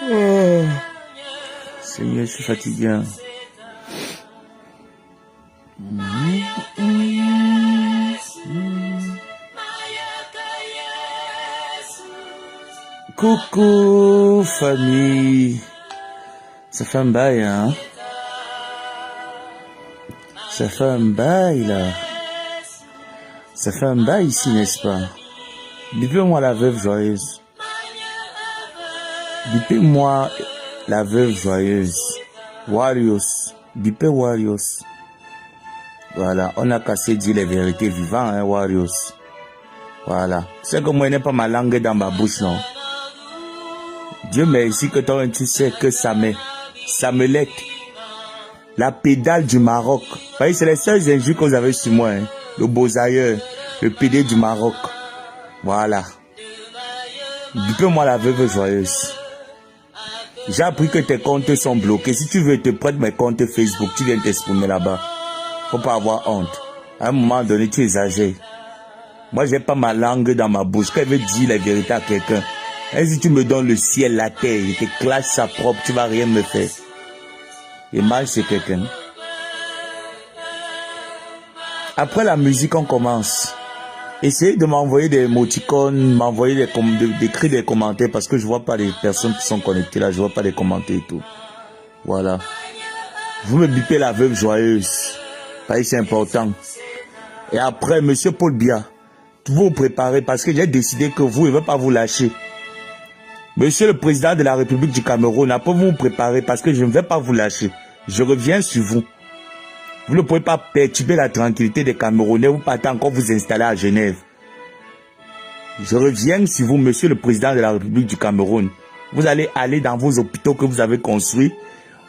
Oh, Seigneur, je suis fatigué. Coucou, famille. Ça fait un bail, hein? Ça fait un bail, là. Ça fait un bail ici, n'est-ce pas? Bipez-moi la veuve joyeuse. Bipez-moi la veuve joyeuse. Warriors. Bipez Warriors. Voilà, on a cassé dire les vérités vivantes, hein, Warriors. Voilà. C'est que moi, je n'ai pas ma langue dans ma bouche, non? Dieu merci que toi, tu sais que ça me lèque. La pédale du Maroc. Vous voyez, c'est les seuls injures que vous avez sur moi, hein. Le beaux-ailleurs, le PD du Maroc. Voilà. Bipez-moi la veuve joyeuse. J'ai appris que tes comptes sont bloqués. Si tu veux, te prête mes comptes Facebook. Tu viens t'exprimer là-bas. Faut pas avoir honte. À un moment donné, tu exagères. Moi, j'ai pas ma langue dans ma bouche. Quand elle veut dire la vérité à quelqu'un, et si tu me donnes le ciel, la terre, je te clash ça propre, tu vas rien me faire. Et mal, c'est quelqu'un. Après la musique, on commence. Essayez de m'envoyer des émoticônes, m'envoyer d'écrire des commentaires parce que je vois pas les personnes qui sont connectées là, je vois pas les commentaires et tout. Voilà. Vous me bipez la veuve joyeuse. C'est important. Et après, monsieur Paul Biya, vous vous préparez parce que j'ai décidé que vous ne vais pas vous lâcher. Monsieur le président de la République du Cameroun, après vous vous préparez parce que je ne vais pas vous lâcher. Je reviens sur vous. Vous ne pouvez pas perturber la tranquillité des Camerounais. Vous partez encore vous installer à Genève. Je reviens sur vous, monsieur le président de la République du Cameroun. Vous allez aller dans vos hôpitaux que vous avez construits.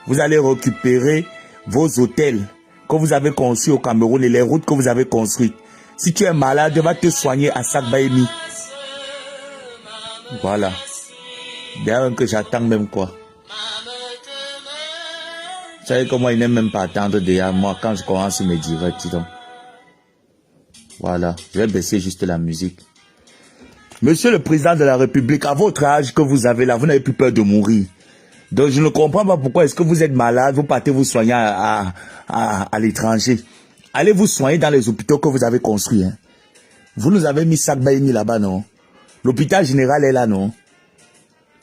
Vous allez récupérer vos hôtels que vous avez construits au Cameroun et les routes que vous avez construites. Si tu es malade, va te soigner à Sakbaïmi. Voilà. D'ailleurs que j'attends même quoi. Vous savez comment il n'aime même pas attendre derrière moi quand je commence mes directs. Donc. Voilà, je vais baisser juste la musique. Monsieur le président de la République, à votre âge que vous avez là, vous n'avez plus peur de mourir. Donc je ne comprends pas pourquoi est-ce que vous êtes malade, vous partez vous soigner à l'étranger. Allez vous soigner dans les hôpitaux que vous avez construits. Hein. Vous nous avez mis Sakbaïmi là-bas, non? L'hôpital général est là, non?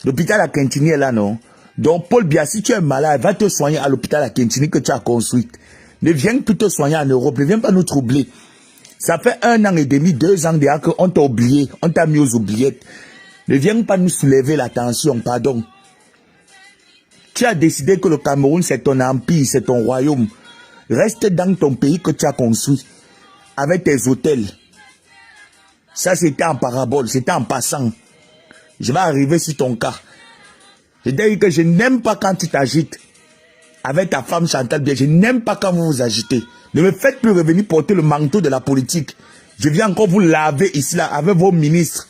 L'hôpital à Kentini est là, non? Donc, Paul Biya, si tu es malade, va te soigner à l'hôpital à Kentini que tu as construit. Ne viens plus te soigner en Europe, ne viens pas nous troubler. Ça fait 1 an et demi, 2 ans déjà qu'on t'a oublié, on t'a mis aux oubliettes. Ne viens pas nous soulever la tension, pardon. Tu as décidé que le Cameroun, c'est ton empire, c'est ton royaume. Reste dans ton pays que tu as construit, avec tes hôtels. Ça, c'était en parabole, c'était en passant. Je vais arriver sur ton cas. Je dis que je n'aime pas quand tu t'agites. Avec ta femme Chantal Biya, je n'aime pas quand vous vous agitez. Ne me faites plus revenir porter le manteau de la politique. Je viens encore vous laver ici, là, avec vos ministres.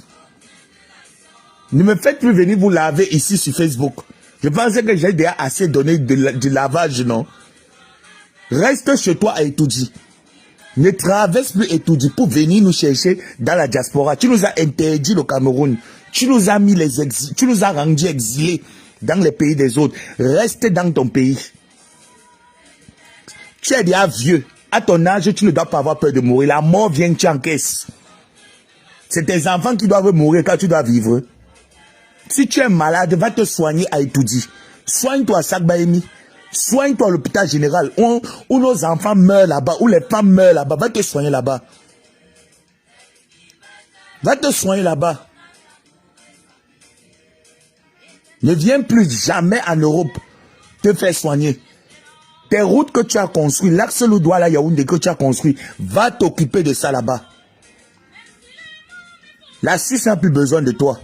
Ne me faites plus venir vous laver ici sur Facebook. Je pensais que j'ai déjà assez donné du lavage, non? Reste chez toi à Etoudi. Ne traverse plus Etoudi pour venir nous chercher dans la diaspora. Tu nous as interdit le Cameroun. Tu nous as mis les exilés. Tu nous as rendus exilés dans les pays des autres. Reste dans ton pays. Tu es déjà vieux. À ton âge, tu ne dois pas avoir peur de mourir. La mort vient, tu encaisses. C'est tes enfants qui doivent mourir quand tu dois vivre. Si tu es malade, va te soigner à Etoudi. Soigne-toi à Sakbaïmi. Soigne-toi à l'hôpital général. Où nos enfants meurent là-bas, où les femmes meurent là-bas. Va te soigner là-bas. Va te soigner là-bas. Ne viens plus jamais en Europe te faire soigner. Tes routes que tu as construites, l'axe Loudoua, Yaoundé que tu as construit, va t'occuper de ça là-bas. La Suisse n'a plus besoin de toi.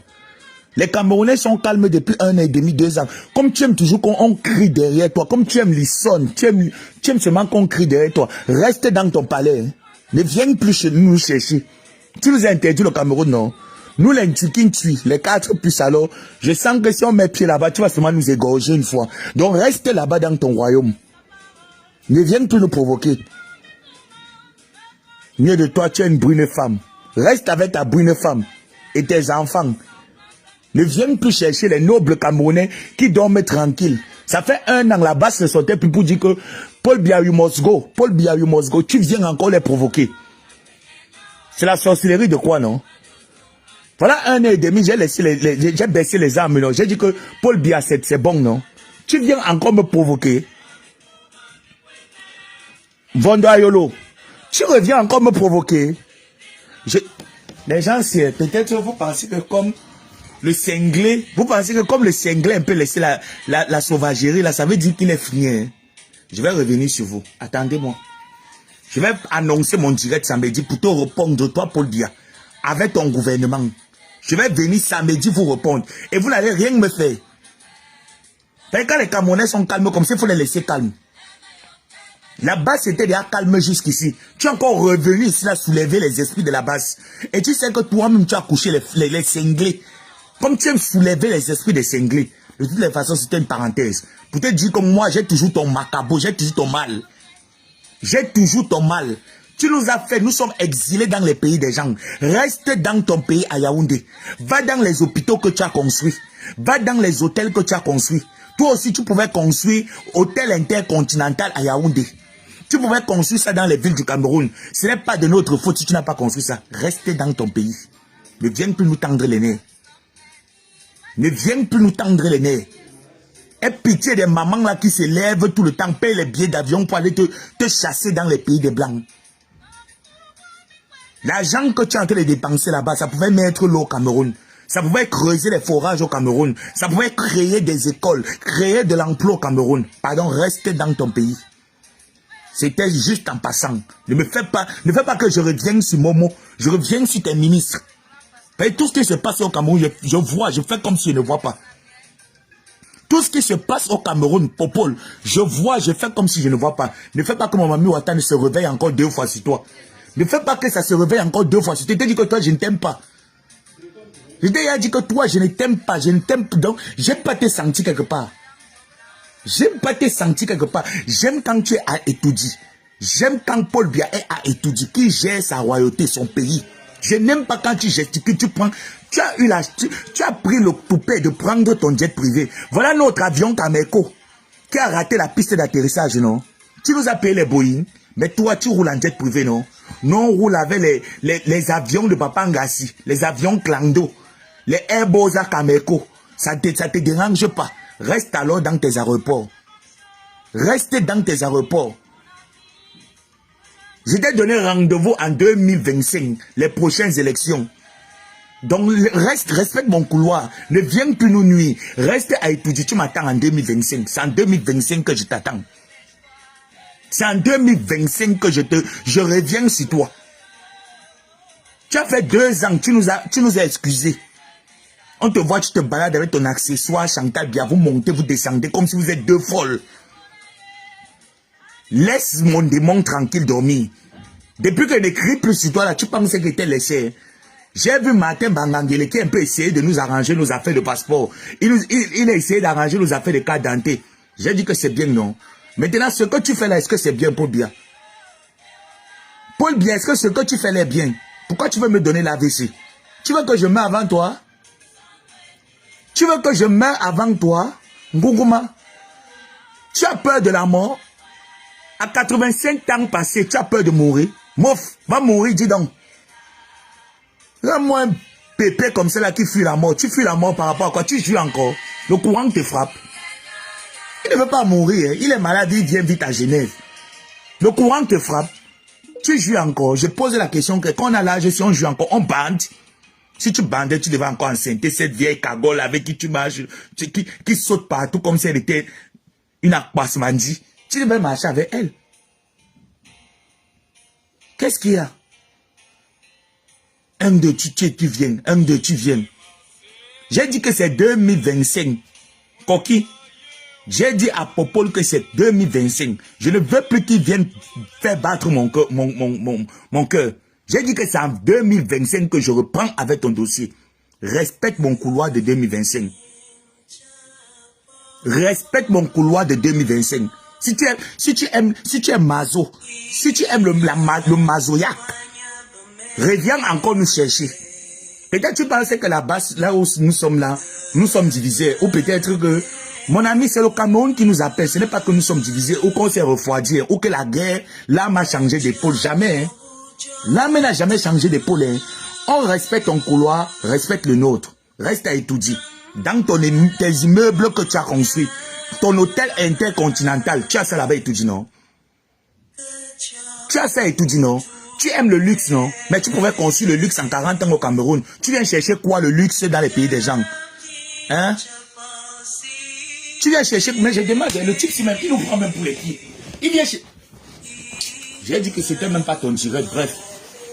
Les Camerounais sont calmes depuis 1 an et demi, 2 ans. Comme tu aimes toujours qu'on crie derrière toi, comme tu aimes les sons, tu aimes seulement qu'on crie derrière toi. Reste dans ton palais. Hein. Ne viens plus chez nous chercher. Tu nous as interdit le Cameroun, non? Nous, les Ntikin, les 4 plus alors, je sens que si on met pied là-bas, tu vas seulement nous égorger une fois. Donc reste là-bas dans ton royaume. Ne viens plus nous provoquer. Mieux de toi, tu es une brune femme. Reste avec ta brune femme et tes enfants. Ne viens plus chercher les nobles Camerounais qui dorment tranquilles. Ça fait 1 an, la base ne sortait plus pour dire que Paul Biya, you must go. Paul Biya, you must go. Tu viens encore les provoquer. C'est la sorcellerie de quoi, non? Voilà 1 an et demi, j'ai baissé les armes, non? J'ai dit que Paul Biya, c'est bon, non? Tu viens encore me provoquer. Vondoayolo, tu reviens encore me provoquer. Les gens, peut-être vous pensez que comme le cinglé, vous pensez que comme le cinglé un peu laissé la sauvagerie, là, ça veut dire qu'il est fini. Hein? Je vais revenir sur vous. Attendez-moi. Je vais annoncer mon direct samedi pour te répondre, toi, Paul Biya, avec ton gouvernement. Je vais venir samedi vous répondre. Et vous n'allez rien me faire. Quand les Camerounais sont calmes comme ça, il faut les laisser calmes. La base était déjà calme jusqu'ici. Tu es encore revenu ici là soulever les esprits de la base. Et tu sais que toi-même tu as couché les cinglés. Comme tu aimes soulever les esprits des cinglés. De toutes les façons, c'était une parenthèse. Pour te dire que moi, j'ai toujours ton macabre, j'ai toujours ton mal. J'ai toujours ton mal. Tu nous as fait, nous sommes exilés dans les pays des gens. Reste dans ton pays à Yaoundé. Va dans les hôpitaux que tu as construits. Va dans les hôtels que tu as construits. Toi aussi, tu pouvais construire hôtel intercontinental à Yaoundé. Tu pouvais construire ça dans les villes du Cameroun. Ce n'est pas de notre faute si tu n'as pas construit ça. Reste dans ton pays. Ne viens plus nous tendre les nez. Ne viens plus nous tendre les nez. Aie pitié des mamans là qui se lèvent tout le temps, paye les billets d'avion pour aller te chasser dans les pays des Blancs. L'argent que tu es en train de dépenser là-bas, ça pouvait mettre l'eau au Cameroun. Ça pouvait creuser les forages au Cameroun. Ça pouvait créer des écoles, créer de l'emploi au Cameroun. Pardon, reste dans ton pays. C'était juste en passant. Ne fais pas que je revienne sur Momo. Je reviens sur tes ministres. Tout ce qui se passe au Cameroun, je vois, je fais comme si je ne vois pas. Tout ce qui se passe au Cameroun, Popol, je vois, je fais comme si je ne vois pas. Ne fais pas que mon mamie Ouattara se réveille encore 2 fois sur toi. Ne fais pas que ça se réveille encore 2 fois sur toi. Je t'ai dit que toi, je ne t'aime pas. Je t'ai dit que toi, je ne t'aime pas. Je ne t'aime pas. Donc, je n'ai pas te senti quelque part. J'aime pas te sentir quelque part. J'aime quand tu es à Etoudi. J'aime quand Paul Biya est à Etoudi, qui gère sa royauté, son pays. Je n'aime pas quand tu gesticules, tu prends. Tu as pris le toupet de prendre ton jet privé. Voilà notre avion Cameco qui a raté la piste d'atterrissage, non? Tu nous as payé les Boeing, mais toi, tu roules en jet privé, non? Nous, on roule avec les avions de Papa Ngassi, les avions Clando, les Airbosa Cameco. Ça te dérange pas. Reste alors dans tes aéroports. Reste dans tes aéroports. Je t'ai donné rendez-vous en 2025, les prochaines élections. Donc, respecte mon couloir. Ne viens plus nous nuire. Reste à étudier. Tu m'attends en 2025. C'est en 2025 que je t'attends. C'est en 2025 que je reviens sur toi. Tu as fait 2 ans. Tu nous as excusés. On te voit, tu te balades avec ton accessoire Chantal Biya. Vous montez, vous descendez comme si vous êtes 2 folles. Laisse mon démon tranquille dormir. Depuis que je n'écris plus sur toi, là, tu pensais que t'es laissé. J'ai vu Martin Bangangele qui a un peu essayé de nous arranger nos affaires de passeport. Il a essayé d'arranger nos affaires de carte d'identité. J'ai dit que c'est bien, non. Maintenant, ce que tu fais là, est-ce que c'est bien, Paul Biya? Paul Biya, est-ce que ce que tu fais là est bien? Pourquoi tu veux me donner l'AVC? Tu veux que je meure avant toi? Tu veux que je meure avant toi? Ngougouma? Tu as peur de la mort? À 85 ans passés, tu as peur de mourir? Mouf, va mourir, dis donc. Moi un pépé comme ça là qui fuit la mort. Tu fuis la mort par rapport à quoi? Tu joues encore. Le courant te frappe. Il ne veut pas mourir. Hein. Il est malade, il vient vite à Genève. Le courant te frappe. Tu joues encore. Je pose la question que quand on a l'âge, si on joue encore, on bande. Si tu bandais, tu devais encore enceinter cette vieille cagole avec qui tu marches, qui saute partout comme si elle était une akbasmandi. Tu devais marcher avec elle. Qu'est-ce qu'il y a? 1, 2, tu viens. 1, 2, tu viens. J'ai dit que c'est 2025. Coquille. J'ai dit à Popol que c'est 2025. Je ne veux plus qu'il vienne faire battre mon cœur. Mon cœur. J'ai dit que c'est en 2025 que je reprends avec ton dossier. Respecte mon couloir de 2025. Respecte mon couloir de 2025. Si tu aimes Mazo, si tu aimes le mazoïaque, reviens encore nous chercher. Peut-être tu pensais que là-bas, là où nous sommes là, nous sommes divisés. Ou peut-être que, mon ami, c'est le Cameroun qui nous appelle. Ce n'est pas que nous sommes divisés ou qu'on s'est refroidi ou que la guerre, l'âme a changé d'épaule. Jamais. Hein. L'âme n'a jamais changé d'épaule. Hein. On respecte ton couloir, respecte le nôtre. Reste à étudier. Dans tes immeubles que tu as construits, ton hôtel intercontinental, tu as ça là-bas étudié, non? Tu as ça étudié, non? Tu aimes le luxe, non? Mais tu pouvais construire le luxe en 40 ans au Cameroun. Tu viens chercher quoi le luxe dans les pays des gens? Hein? Tu viens chercher, mais je demande, le type, il nous prend même pour les pieds. Il vient chercher. J'ai dit que c'était même pas ton direct, bref.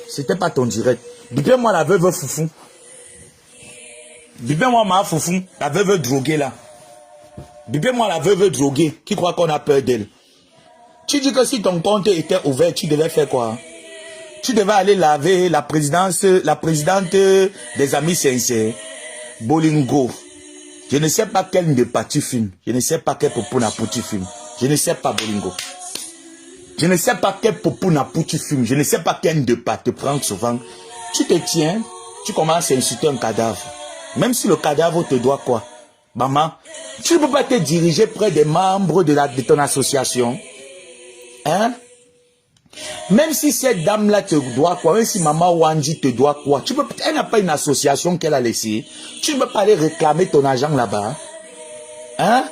C'était pas ton direct. Bipez-moi la veuve foufou. Bipez-moi ma foufou, la veuve droguée là. Bipez-moi la veuve droguée qui croit qu'on a peur d'elle. Tu dis que si ton compte était ouvert, tu devais faire quoi? Tu devais aller laver la présidente des Amis Sincères, Bolingo. Je ne sais pas quel de pas tu filmes. Je ne sais pas quel popona pour tu filmes. Je ne sais pas Bolingo. Je ne sais pas quel popona pour tu filmes. Je ne sais pas quel de pas te prend souvent. Tu te tiens, tu commences à insulter un cadavre. Même si le cadavre te doit quoi? Maman, tu ne peux pas te diriger près des membres de ton association. Hein? Même si cette dame-là te doit quoi, même si Maman Wandji te doit quoi, elle n'a pas une association qu'elle a laissée. Tu ne peux pas aller réclamer ton argent là-bas. Hein?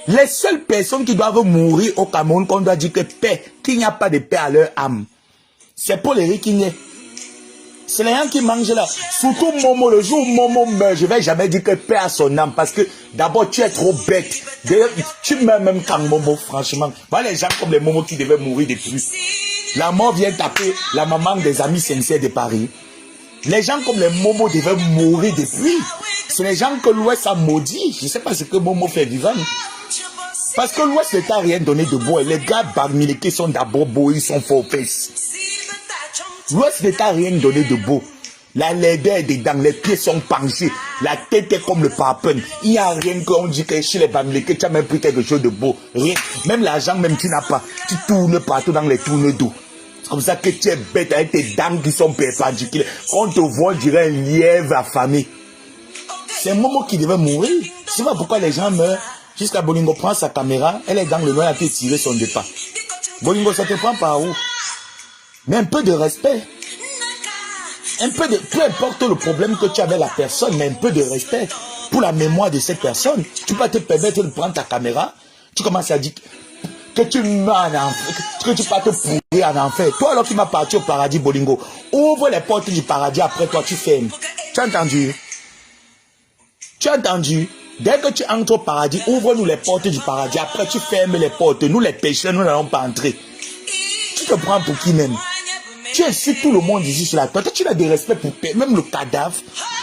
Les seules personnes qui doivent mourir au Cameroun, qu'on doit dire que paix, qu'il n'y a pas de paix à leur âme, c'est pour les riquiniers. C'est les gens qui mangent là. Surtout Momo, le jour où Momo meurt, je ne vais jamais dire que paix à son âme. Parce que d'abord, tu es trop bête. Tu meurs même quand Momo, franchement. Voilà les gens comme les Momo qui devaient mourir depuis. La mort vient taper la maman des Amis Sincères de Paris. Les gens comme les Momo devaient mourir depuis. C'est les gens que l'Ouest a maudit. Je ne sais pas ce que Momo fait vivant. Parce que l'Ouest ne t'a rien donné de beau. Les gars Barmileke sont d'abord beaux, ils sont faux fesses. L'Ouest ne t'a rien donné de beau. La laideur est dedans, les pieds sont penchés, la tête est comme le papen. Il n'y a rien qu'on dit que chez les Bamileke, tu as même pris quelque chose de beau. Rien. Même l'argent, même tu n'as pas. Tu tournes partout dans les tournes d'eau. C'est comme ça que tu es bête avec tes dents qui sont perpendiculaires. Quand on te voit, on dirait un lièvre affamé. C'est un moment qui devait mourir. Je ne sais pas pourquoi les gens meurent. Jusqu'à Bolingo prend sa caméra, elle est dans le noir, elle a pu tirer son départ. Bolingo, ça te prend par où? Mais un peu de respect. Peu importe le problème que tu as avec la personne, mais un peu de respect pour la mémoire de cette personne. Tu peux te permettre de prendre ta caméra, tu commences à dire que tu meurs en enfer, que tu vas te pourrir en enfer. Toi, alors qui m'as parti au paradis, Bolingo, ouvre les portes du paradis, après toi, tu fermes. Tu as entendu? Tu as entendu? Dès que tu entres au paradis, ouvre-nous les portes du paradis, après tu fermes les portes. Nous, les pécheurs, nous n'allons pas entrer. Tu te prends pour qui même? Tu insultes tout le monde ici sur la terre. Toi, tu n'as de respect pour même le cadavre,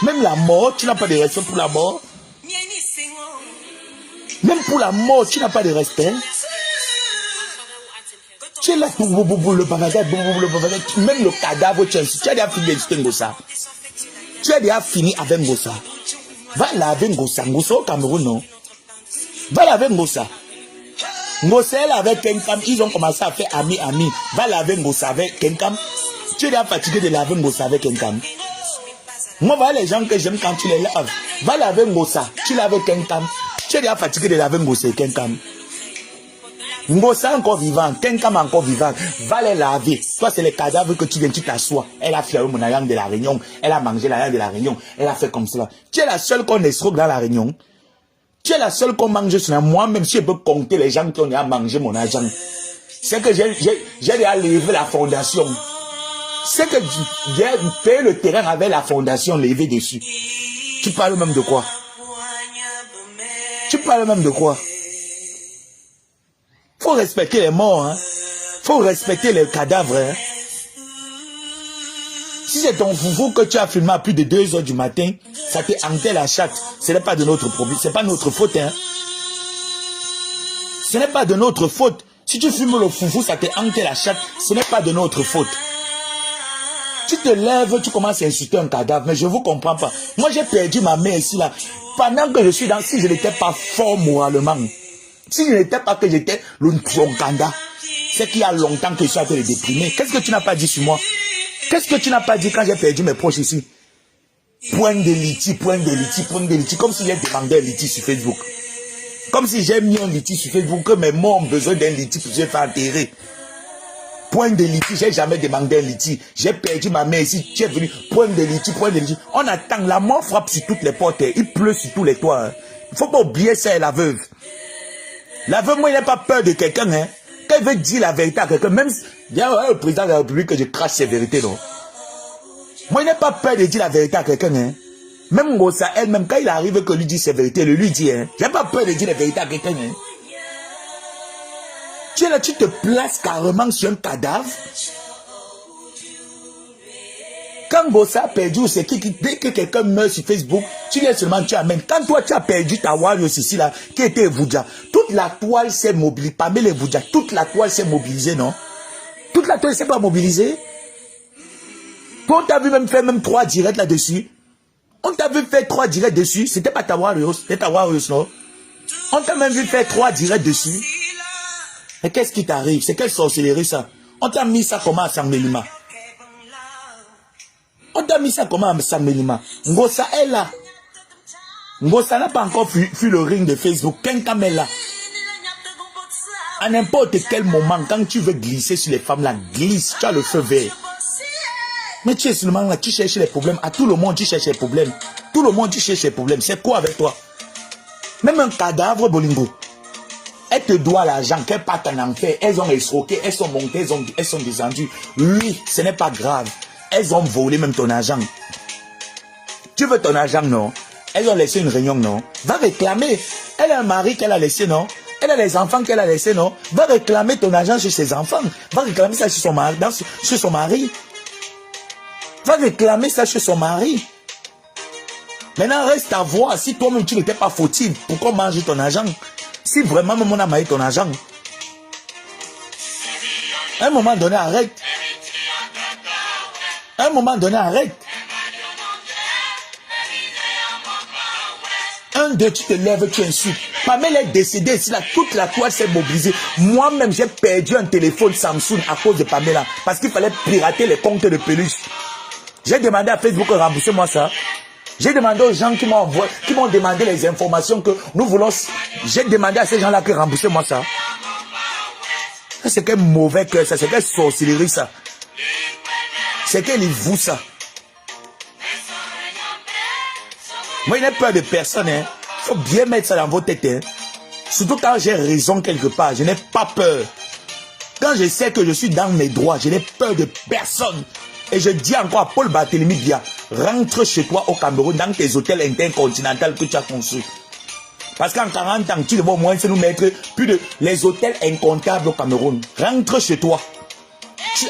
même la mort. Tu n'as pas de respect pour la mort. Même pour la mort, tu n'as pas de respect. Tu es là pour le bavardage, même le cadavre, tu insultes. Tu as déjà fini d'insulter Ngossa. Tu as déjà fini avec Ngossa. Va laver Ngossa. Ngossa au Cameroun, non? Va laver Ngossa. Ngossa avec Kenkam, ils ont commencé à faire ami. Va laver Ngossa avec Kenkam. Tu es déjà fatigué de laver Ngossa avec Kenkam. Moi, voilà les gens que j'aime quand tu les laves. Va laver Ngossa, tu laves Kenkam. Tu es déjà fatigué de laver Ngossa et Kenkam. Ngossa encore vivant, Kenkam encore vivant. Va les laver. Toi, c'est les cadavres que tu viens, tu t'assois. Elle a fait mon ayam de la Réunion. Elle a mangé l'ayam de la Réunion. Elle a fait comme cela. Tu es la seule qu'on escroque dans la Réunion. Tu es la seule qu'on mange sur moi-même, si je peux compter les gens qui ont déjà mangé mon argent. C'est que j'ai déjà levé la fondation. C'est que j'ai payé le terrain avec la fondation levée dessus. Tu parles même de quoi? Tu parles même de quoi? Faut respecter les morts, hein. Faut respecter les cadavres, hein. Si c'est ton foufou que tu as filmé à plus de 2 heures du matin, ça t'est hanté la chatte. Ce n'est pas de notre problème, c'est pas notre faute, hein. Ce n'est pas de notre faute. Si tu fumes le foufou, ça t'est hanté la chatte, ce n'est pas de notre faute. Tu te lèves, tu commences à insulter un cadavre, mais je ne vous comprends pas. Moi, j'ai perdu ma mère ici, là. Pendant que je suis dans, si je n'étais pas fort moralement, si je n'étais pas que j'étais le Ntonganda, c'est qu'il y a longtemps que je suis en train de déprimer. Qu'est-ce que tu n'as pas dit sur moi? Qu'est-ce que tu n'as pas dit quand j'ai perdu mes proches ici? Point de litige, point de litige, point de litige, comme si j'ai demandé un litige sur Facebook. Comme si j'ai mis un litige sur Facebook, que mes morts ont besoin d'un litige pour se faire enterrer. Point de litige, j'ai jamais demandé un litige. J'ai perdu ma mère ici, tu es venu, point de litige, point de litige. On attend, la mort frappe sur toutes les portes, il pleut sur tous les toits. Il ne faut pas oublier ça, la veuve. La veuve, moi, il n'a pas peur de quelqu'un, hein. Quand il veut dire la vérité à quelqu'un, même si, il y a le président de la République que je crache ses vérités, non. Moi, il n'a pas peur de dire la vérité à quelqu'un, hein. Même Ngossa, elle-même, quand il arrive que lui dit ses vérités, lui dit, hein. J'ai pas peur de dire la vérité à quelqu'un, hein. Tu es là, tu te places carrément sur un cadavre. Quand Ngossa a perdu, c'est qui, dès que quelqu'un meurt sur Facebook, tu viens seulement, tu amènes. Quand toi, tu as perdu ta Warriors ici, là, qui était Evoudia, toute la toile s'est mobilisée, parmi les Evoudia, toute la toile s'est mobilisée, non? Toute la toile s'est pas mobilisée. Toi, on t'a vu même faire même 3 directs là-dessus. On t'a vu faire 3 directs dessus. C'était pas ta Warriors, c'était ta Warriors, non? On t'a même vu faire 3 directs dessus. Et qu'est-ce qui t'arrive? C'est quelle sorcellerie ça? On t'a mis ça comment à Sangmelima? On t'a mis ça comment à Sangmelima? Ngossa est là. Ngossa n'a pas encore fui le ring de Facebook. Quelqu'un est là. À n'importe quel moment, quand tu veux glisser sur les femmes là, glisse, tu as le feu vert. Mais tu es seulement là, tu cherches les problèmes. À tout le monde, tu cherches les problèmes. Tout le monde, tu cherches les problèmes. C'est quoi avec toi? Même un cadavre, Bolingo. Elle te doit l'argent, qu'elle parte en enfer. Elles ont escroqué, elles sont montées, elles sont descendues. Oui, ce n'est pas grave. Elles ont volé même ton argent. Tu veux ton argent, non? Elles ont laissé une réunion, non? Va réclamer. Elle a un mari qu'elle a laissé, non? Elle a les enfants qu'elle a laissés, non? Va réclamer ton argent sur ses enfants. Va réclamer ça sur son mari. Sur son mari. Va réclamer ça chez son mari. Maintenant, reste à voir si toi-même tu n'étais pas fautif. Pourquoi manger ton argent? Si vraiment même on a maillé ton argent. À un moment donné, arrête. À un moment donné, arrête. 1, 2, tu te lèves, tu insultes. Pamela est décédée ici, là, toute la toile s'est mobilisée. Moi-même, j'ai perdu un téléphone Samsung à cause de Pamela. Parce qu'il fallait pirater les comptes de peluche. J'ai demandé à Facebook de rembourser moi ça. J'ai demandé aux gens qui m'ont demandé les informations que nous voulons. J'ai demandé à ces gens-là de rembourser moi ça. C'est quel mauvais cœur ça, c'est quelle sorcellerie ça. C'est quel vous ça. Moi, il n'y a peur de personne. Il faut bien mettre ça dans vos têtes. Hein. Surtout quand j'ai raison quelque part. Je n'ai pas peur. Quand je sais que je suis dans mes droits, je n'ai peur de personne. Et je dis encore à Paul Barthélémy Dia, rentre chez toi au Cameroun dans tes hôtels intercontinentaux que tu as construits. Parce qu'en 40 ans, tu devrais au moins nous mettre plus de les hôtels incomptables au Cameroun. Rentre chez toi.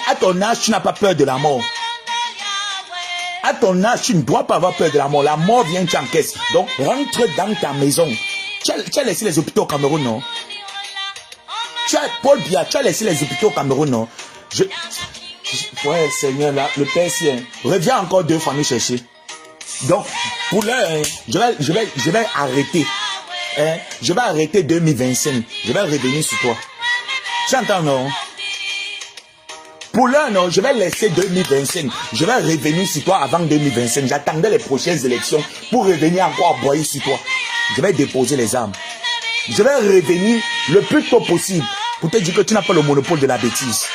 À ton âge, tu n'as pas peur de la mort. À ton âge, tu ne dois pas avoir peur de la mort. La mort vient, tu encaisses. Donc, rentre dans ta maison. Tu as laissé les hôpitaux au Cameroun, non? Paul Biya, tu as laissé les hôpitaux au Cameroun, non? Ouais, Seigneur, là, le Père Sien, reviens encore 2 fois nous chercher. Donc, pour l'heure, je vais arrêter. Je vais arrêter 2025. Je vais revenir sur toi. Tu entends, non? Pour l'heure, non, je vais laisser 2025. Je vais revenir sur toi avant 2025. J'attendais les prochaines élections pour revenir encore aboyer sur toi. Je vais déposer les armes. Je vais revenir le plus tôt possible pour te dire que tu n'as pas le monopole de la bêtise.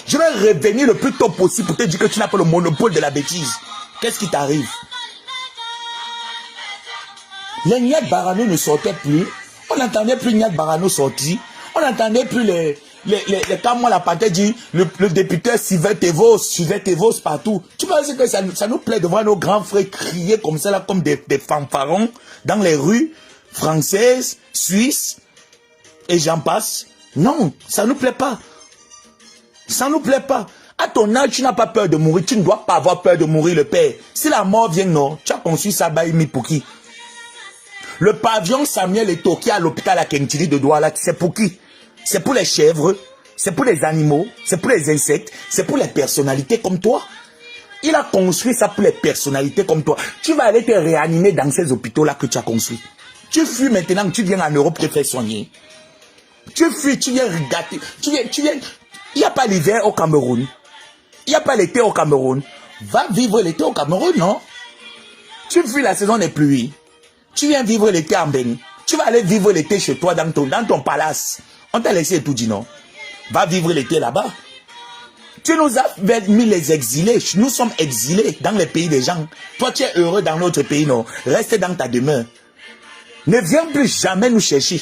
Je vais revenir le plus tôt possible pour te dire que tu n'as pas le monopole de la bêtise. Qu'est-ce qui t'arrive? Les Nyat Barano ne sortaient plus. On n'entendait plus Nyat Barano sortir. On n'entendait plus comme moi la patate dit, le député suivait tes vos partout. Tu penses que ça nous plaît de voir nos grands frères crier comme ça, là, comme des fanfarons dans les rues françaises, suisses, et j'en passe? Non, ça nous plaît pas. Ça nous plaît pas. À ton ton âge, tu n'as pas peur de mourir. Tu ne dois pas avoir peur de mourir, le père. Si la mort vient, non, tu as conçu ça, Baïmi pour qui? Le pavillon Samuel Eto'o qui est à l'hôpital à Kentili de Douala, c'est pour qui? C'est pour les chèvres, c'est pour les animaux, c'est pour les insectes, c'est pour les personnalités comme toi. Il a construit ça pour les personnalités comme toi. Tu vas aller te réanimer dans ces hôpitaux-là que tu as construits. Tu fuis maintenant que tu viens en Europe te faire soigner. Tu fuis, tu viens regarder. Tu viens. Il n'y a pas l'hiver au Cameroun. Il n'y a pas l'été au Cameroun. Va vivre l'été au Cameroun, non? Tu fuis la saison des pluies. Tu viens vivre l'été en Bénin. Tu vas aller vivre l'été chez toi dans ton palace. On t'a laissé tout dit, non? Va vivre l'été là-bas. Tu nous as mis les exilés. Nous sommes exilés dans les pays des gens. Toi, tu es heureux dans notre pays, non? Reste dans ta demeure. Ne viens plus jamais nous chercher.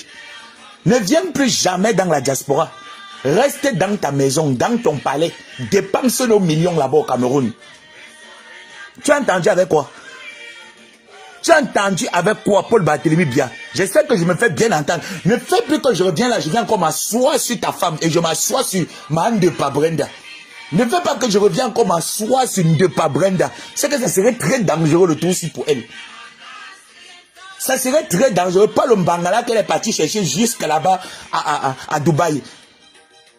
Ne viens plus jamais dans la diaspora. Reste dans ta maison, dans ton palais. Dépense nos millions là-bas au Cameroun. Tu as entendu avec quoi? Tu as entendu avec quoi, Paul Barthélémy Bia? J'espère que je me fais bien entendre. Ne fais plus que je reviens là, je viens encore m'asseoir sur ta femme et je m'assois sur ma Ndepa Brenda. Ne fais pas que je reviens encore m'asseoir sur Ndepa Brenda. C'est que ça serait très dangereux le tout aussi pour elle. Ça serait très dangereux. Pas le Mbangala qu'elle est partie chercher jusqu'à là-bas à Dubaï.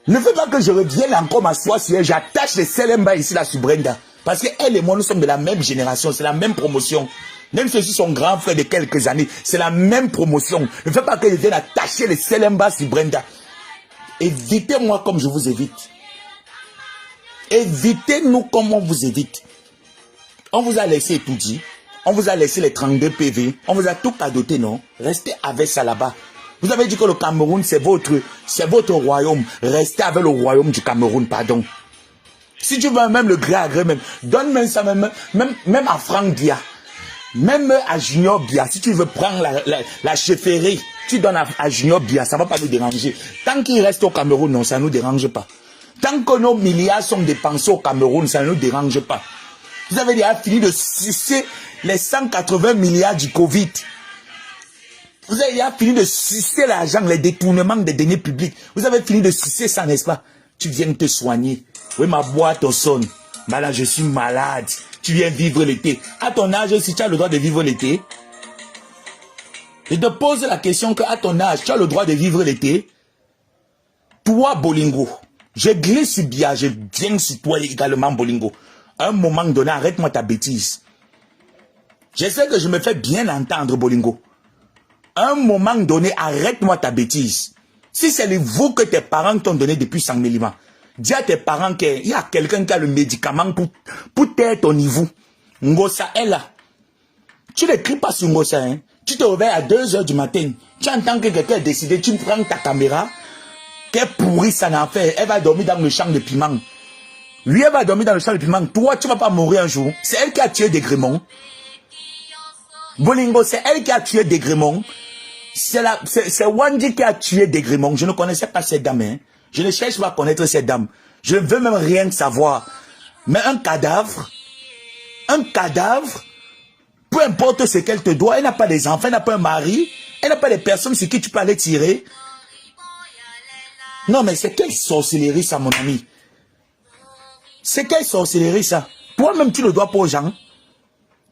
Ne fais pas que je revienne encore m'asseoir sur elle. J'attache les Selemba ici là sur Brenda. Parce qu'elle et moi, nous sommes de la même génération. C'est la même promotion. Même si je suis son grand frère de quelques années, c'est la même promotion. Ne fais pas que je vienne attacher les Selemba sur Brenda. Évitez-moi comme je vous évite. Évitez-nous comme on vous évite. On vous a laissé tout dit. On vous a laissé les 32 PV. On vous a tout cadoté, non? Restez avec ça là-bas. Vous avez dit que le Cameroun, c'est votre royaume. Restez avec le royaume du Cameroun, pardon. Si tu veux même le gré à gré, même, donne même ça, même à Franck Bia. Même à Junior Bia. Si tu veux prendre la chefferie, tu donnes à Junior Bia. Ça ne va pas nous déranger. Tant qu'il reste au Cameroun, non, ça ne nous dérange pas. Tant que nos milliards sont dépensés au Cameroun, ça ne nous dérange pas. Vous avez déjà fini de sucer les 180 milliards du Covid. Vous avez déjà fini de sucer l'argent, les détournements des deniers publics. Vous avez fini de sucer ça, n'est-ce pas? Tu viens te soigner. Oui, ma boîte au sonne. Là, je suis malade. Tu viens vivre l'été. À ton âge, si tu as le droit de vivre l'été, je te pose la question qu'à ton âge, tu as le droit de vivre l'été. Toi, Bolingo, je glisse sur Bia, je viens sur toi également, Bolingo. À un moment donné, arrête-moi ta bêtise. J'essaie que je me fais bien entendre, Bolingo. À un moment donné, arrête-moi ta bêtise. Si c'est vous que tes parents t'ont donné depuis 100 000 ans, dis à tes parents qu'il y a quelqu'un qui a le médicament pour t'être au niveau. Ngosa est là. Tu n'écris pas sur Ngosa, hein. Tu te réveilles à 2 h du matin. Tu entends que quelqu'un a décidé, tu prends ta caméra, qu'elle pourrit ça n'en fait. Elle va dormir dans le champ de piment. Lui, elle va dormir dans le champ de piment. Toi, tu ne vas pas mourir un jour. C'est elle qui a tué Desgrémont. Bolingo, c'est elle qui a tué Desgrémont. C'est Wandi qui a tué Desgrémont. Je ne connaissais pas cette dame. Hein. Je ne cherche pas à connaître cette dame. Je ne veux même rien savoir. Mais un cadavre, peu importe ce qu'elle te doit, elle n'a pas des enfants, elle n'a pas un mari, elle n'a pas des personnes sur qui tu peux aller tirer. Non, mais c'est quelle sorcellerie ça, mon ami? C'est quelle sorcellerie ça? Toi-même, tu ne le dois pas aux gens.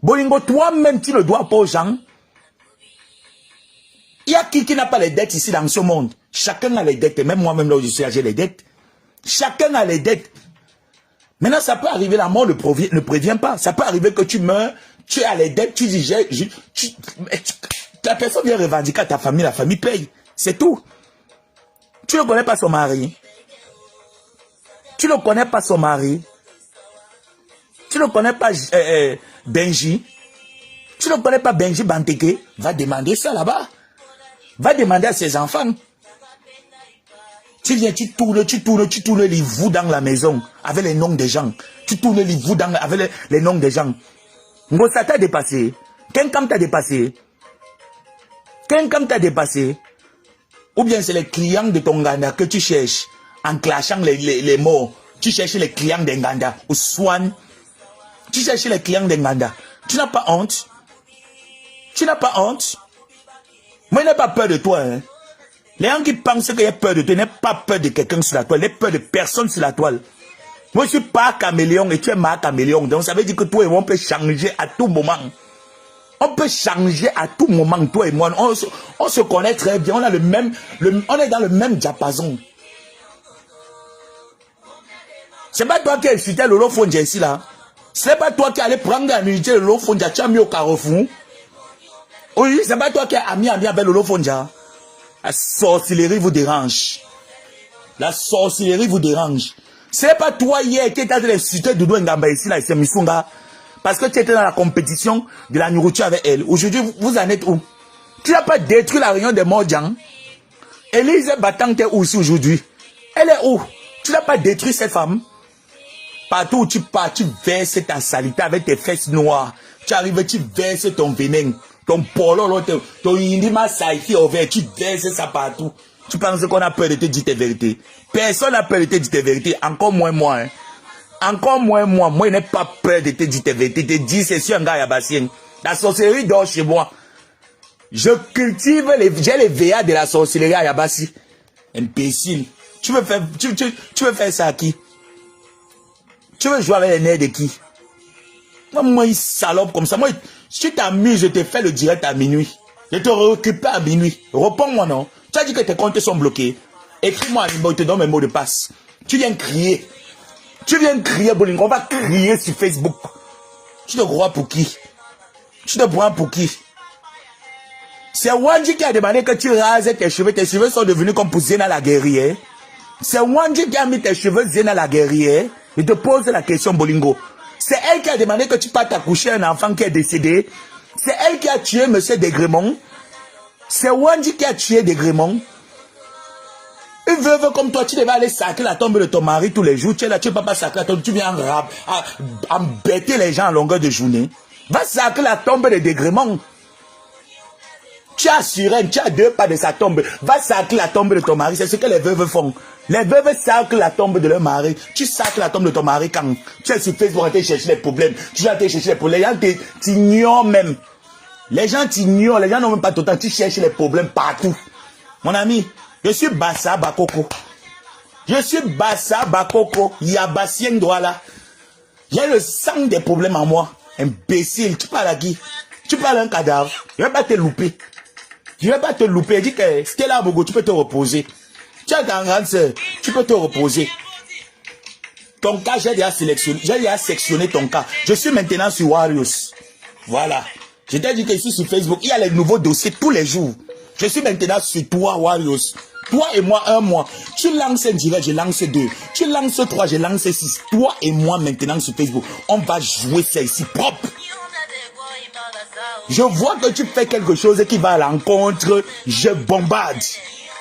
Bolingo, toi-même, tu ne le dois pas aux gens. Il y a qui n'a pas les dettes ici dans ce monde? Chacun a les dettes. Et même moi-même, là où je suis, j'ai les dettes. Chacun a les dettes. Maintenant, ça peut arriver, la mort ne prévient pas. Ça peut arriver que tu meurs, tu as les dettes, tu dis, la personne vient revendiquer à ta famille, la famille paye. C'est tout. Tu ne connais pas son mari. Tu ne connais pas son mari. Tu ne connais pas Benji. Tu ne connais pas Benji Banteke. Va demander ça là-bas. Va demander à ses enfants. Tu viens, tu tournes les vous dans la maison avec les noms des gens. Tu tournes les vous avec les noms des gens. Ngosa t'a dépassé. Quelqu'un t'a dépassé. Quelqu'un t'a dépassé. Ou bien c'est les clients de ton Nganda que tu cherches en clashant les mots. Tu cherches les clients de Nganda. Ou Swan. Tu cherches les clients de Nganda. Tu n'as pas honte. Tu n'as pas honte. Moi, je n'ai pas peur de toi. Hein. Les gens qui pensent qu'il y a peur de toi, n'aient pas peur de quelqu'un sur la toile. N'aient peur de personne sur la toile. Moi, je suis pas caméléon et tu es ma caméléon. Donc, ça veut dire que toi et moi, on peut changer à tout moment. On peut changer à tout moment, toi et moi. On se connaît très bien. On a on est dans le même diapason. C'est pas toi qui as insulté Lolo Fondia ici, là. C'est pas toi qui allais prendre la unité de Lolo Fondia. Tu as mis au Carrefour. Oui, c'est pas toi qui as mis avec Lolo Fondia. La sorcellerie vous dérange. La sorcellerie vous dérange. C'est pas toi hier qui étais en train d'insulter Doudou Ngamba ici, là, c'est Missunga. Parce que tu étais dans la compétition de la nourriture avec elle. Aujourd'hui, vous en êtes où? Tu n'as pas détruit la réunion des Mordjans. Élise Batang, t'es où ici aujourd'hui? Elle est où? Tu n'as pas détruit cette femme? Partout où tu pars, tu verses ta saleté avec tes fesses noires. Tu arrives, tu verses ton venin, ton polo, ton indima saïfi au vert, tu verses ça partout. Tu penses qu'on a peur de te dire tes vérités? Personne n'a peur de te dire tes vérités, encore moins moi. Hein. Encore moins moi. Moi, je n'ai pas peur de te dire tes vérités. Te dire, c'est sur un gars yabassien. La sorcellerie dort chez moi. Je cultive j'ai les VA de la sorcellerie à Yabassi. Imbécile. Tu veux faire ça à qui? Tu veux jouer avec les nerfs de qui? Moi, il salope comme ça. Moi, si tu t'amuses, je te fais le direct à minuit. Je te récupère à minuit. Réponds-moi, non. Tu as dit que tes comptes sont bloqués. Écris-moi un numéro, je te donne mes mots de passe. Tu viens crier. Tu viens crier, Bolingo. On va crier sur Facebook. Tu te crois pour qui? Tu te prends pour qui? C'est Wandji qui a demandé que tu rases tes cheveux. Tes cheveux sont devenus comme pour Zena la guerrière. C'est Wandji qui a mis tes cheveux Zena la guerrière. Je te pose la question, Bolingo. C'est elle qui a demandé que tu partes accoucher un enfant qui est décédé. C'est elle qui a tué M. Desgrémont. C'est Wandji qui a tué Desgrémont. Une veuve comme toi, tu devais aller sacrer la tombe de ton mari tous les jours. Tu es là, tu ne peux pas sacrer la tombe. Tu viens embêter les gens à longueur de journée. Va sacrer la tombe de Desgrémont. Tu as assuré, tu as 2 pas de sa tombe. Va sacrer la tombe de ton mari. C'est ce que les veuves font. Les veuves sacrent la tombe de leur mari. Tu sacres la tombe de ton mari quand tu es sur Facebook, tu chercher les problèmes. Tu vas te chercher les problèmes. Les gens t'ignorent même. Les gens t'ignorent. Les gens n'ont même pas tout le temps. Tu cherches les problèmes partout. Mon ami, je suis Bassa Bakoko. Je suis Bassa Bakoko. Yabassien Douala. J'ai le sang des problèmes en moi. Imbécile. Tu parles à qui? Tu parles à un cadavre. Je ne vais pas te louper. Je ne vais pas te louper. Je dis que Stella Mogo, tu peux te reposer. Tu as ta grande soeur, tu peux te reposer. Ton cas, j'ai déjà sectionné ton cas. Je suis maintenant sur Warriors. Voilà. Je t'ai dit que ici sur Facebook, il y a les nouveaux dossiers tous les jours. Je suis maintenant sur toi, Warriors. Toi et moi, un mois. Tu lances un direct, je lance 2. Tu lances 3, je lance 6. Toi et moi maintenant sur Facebook. On va jouer ça ici propre. Je vois que tu fais quelque chose qui va à l'encontre. Je bombarde.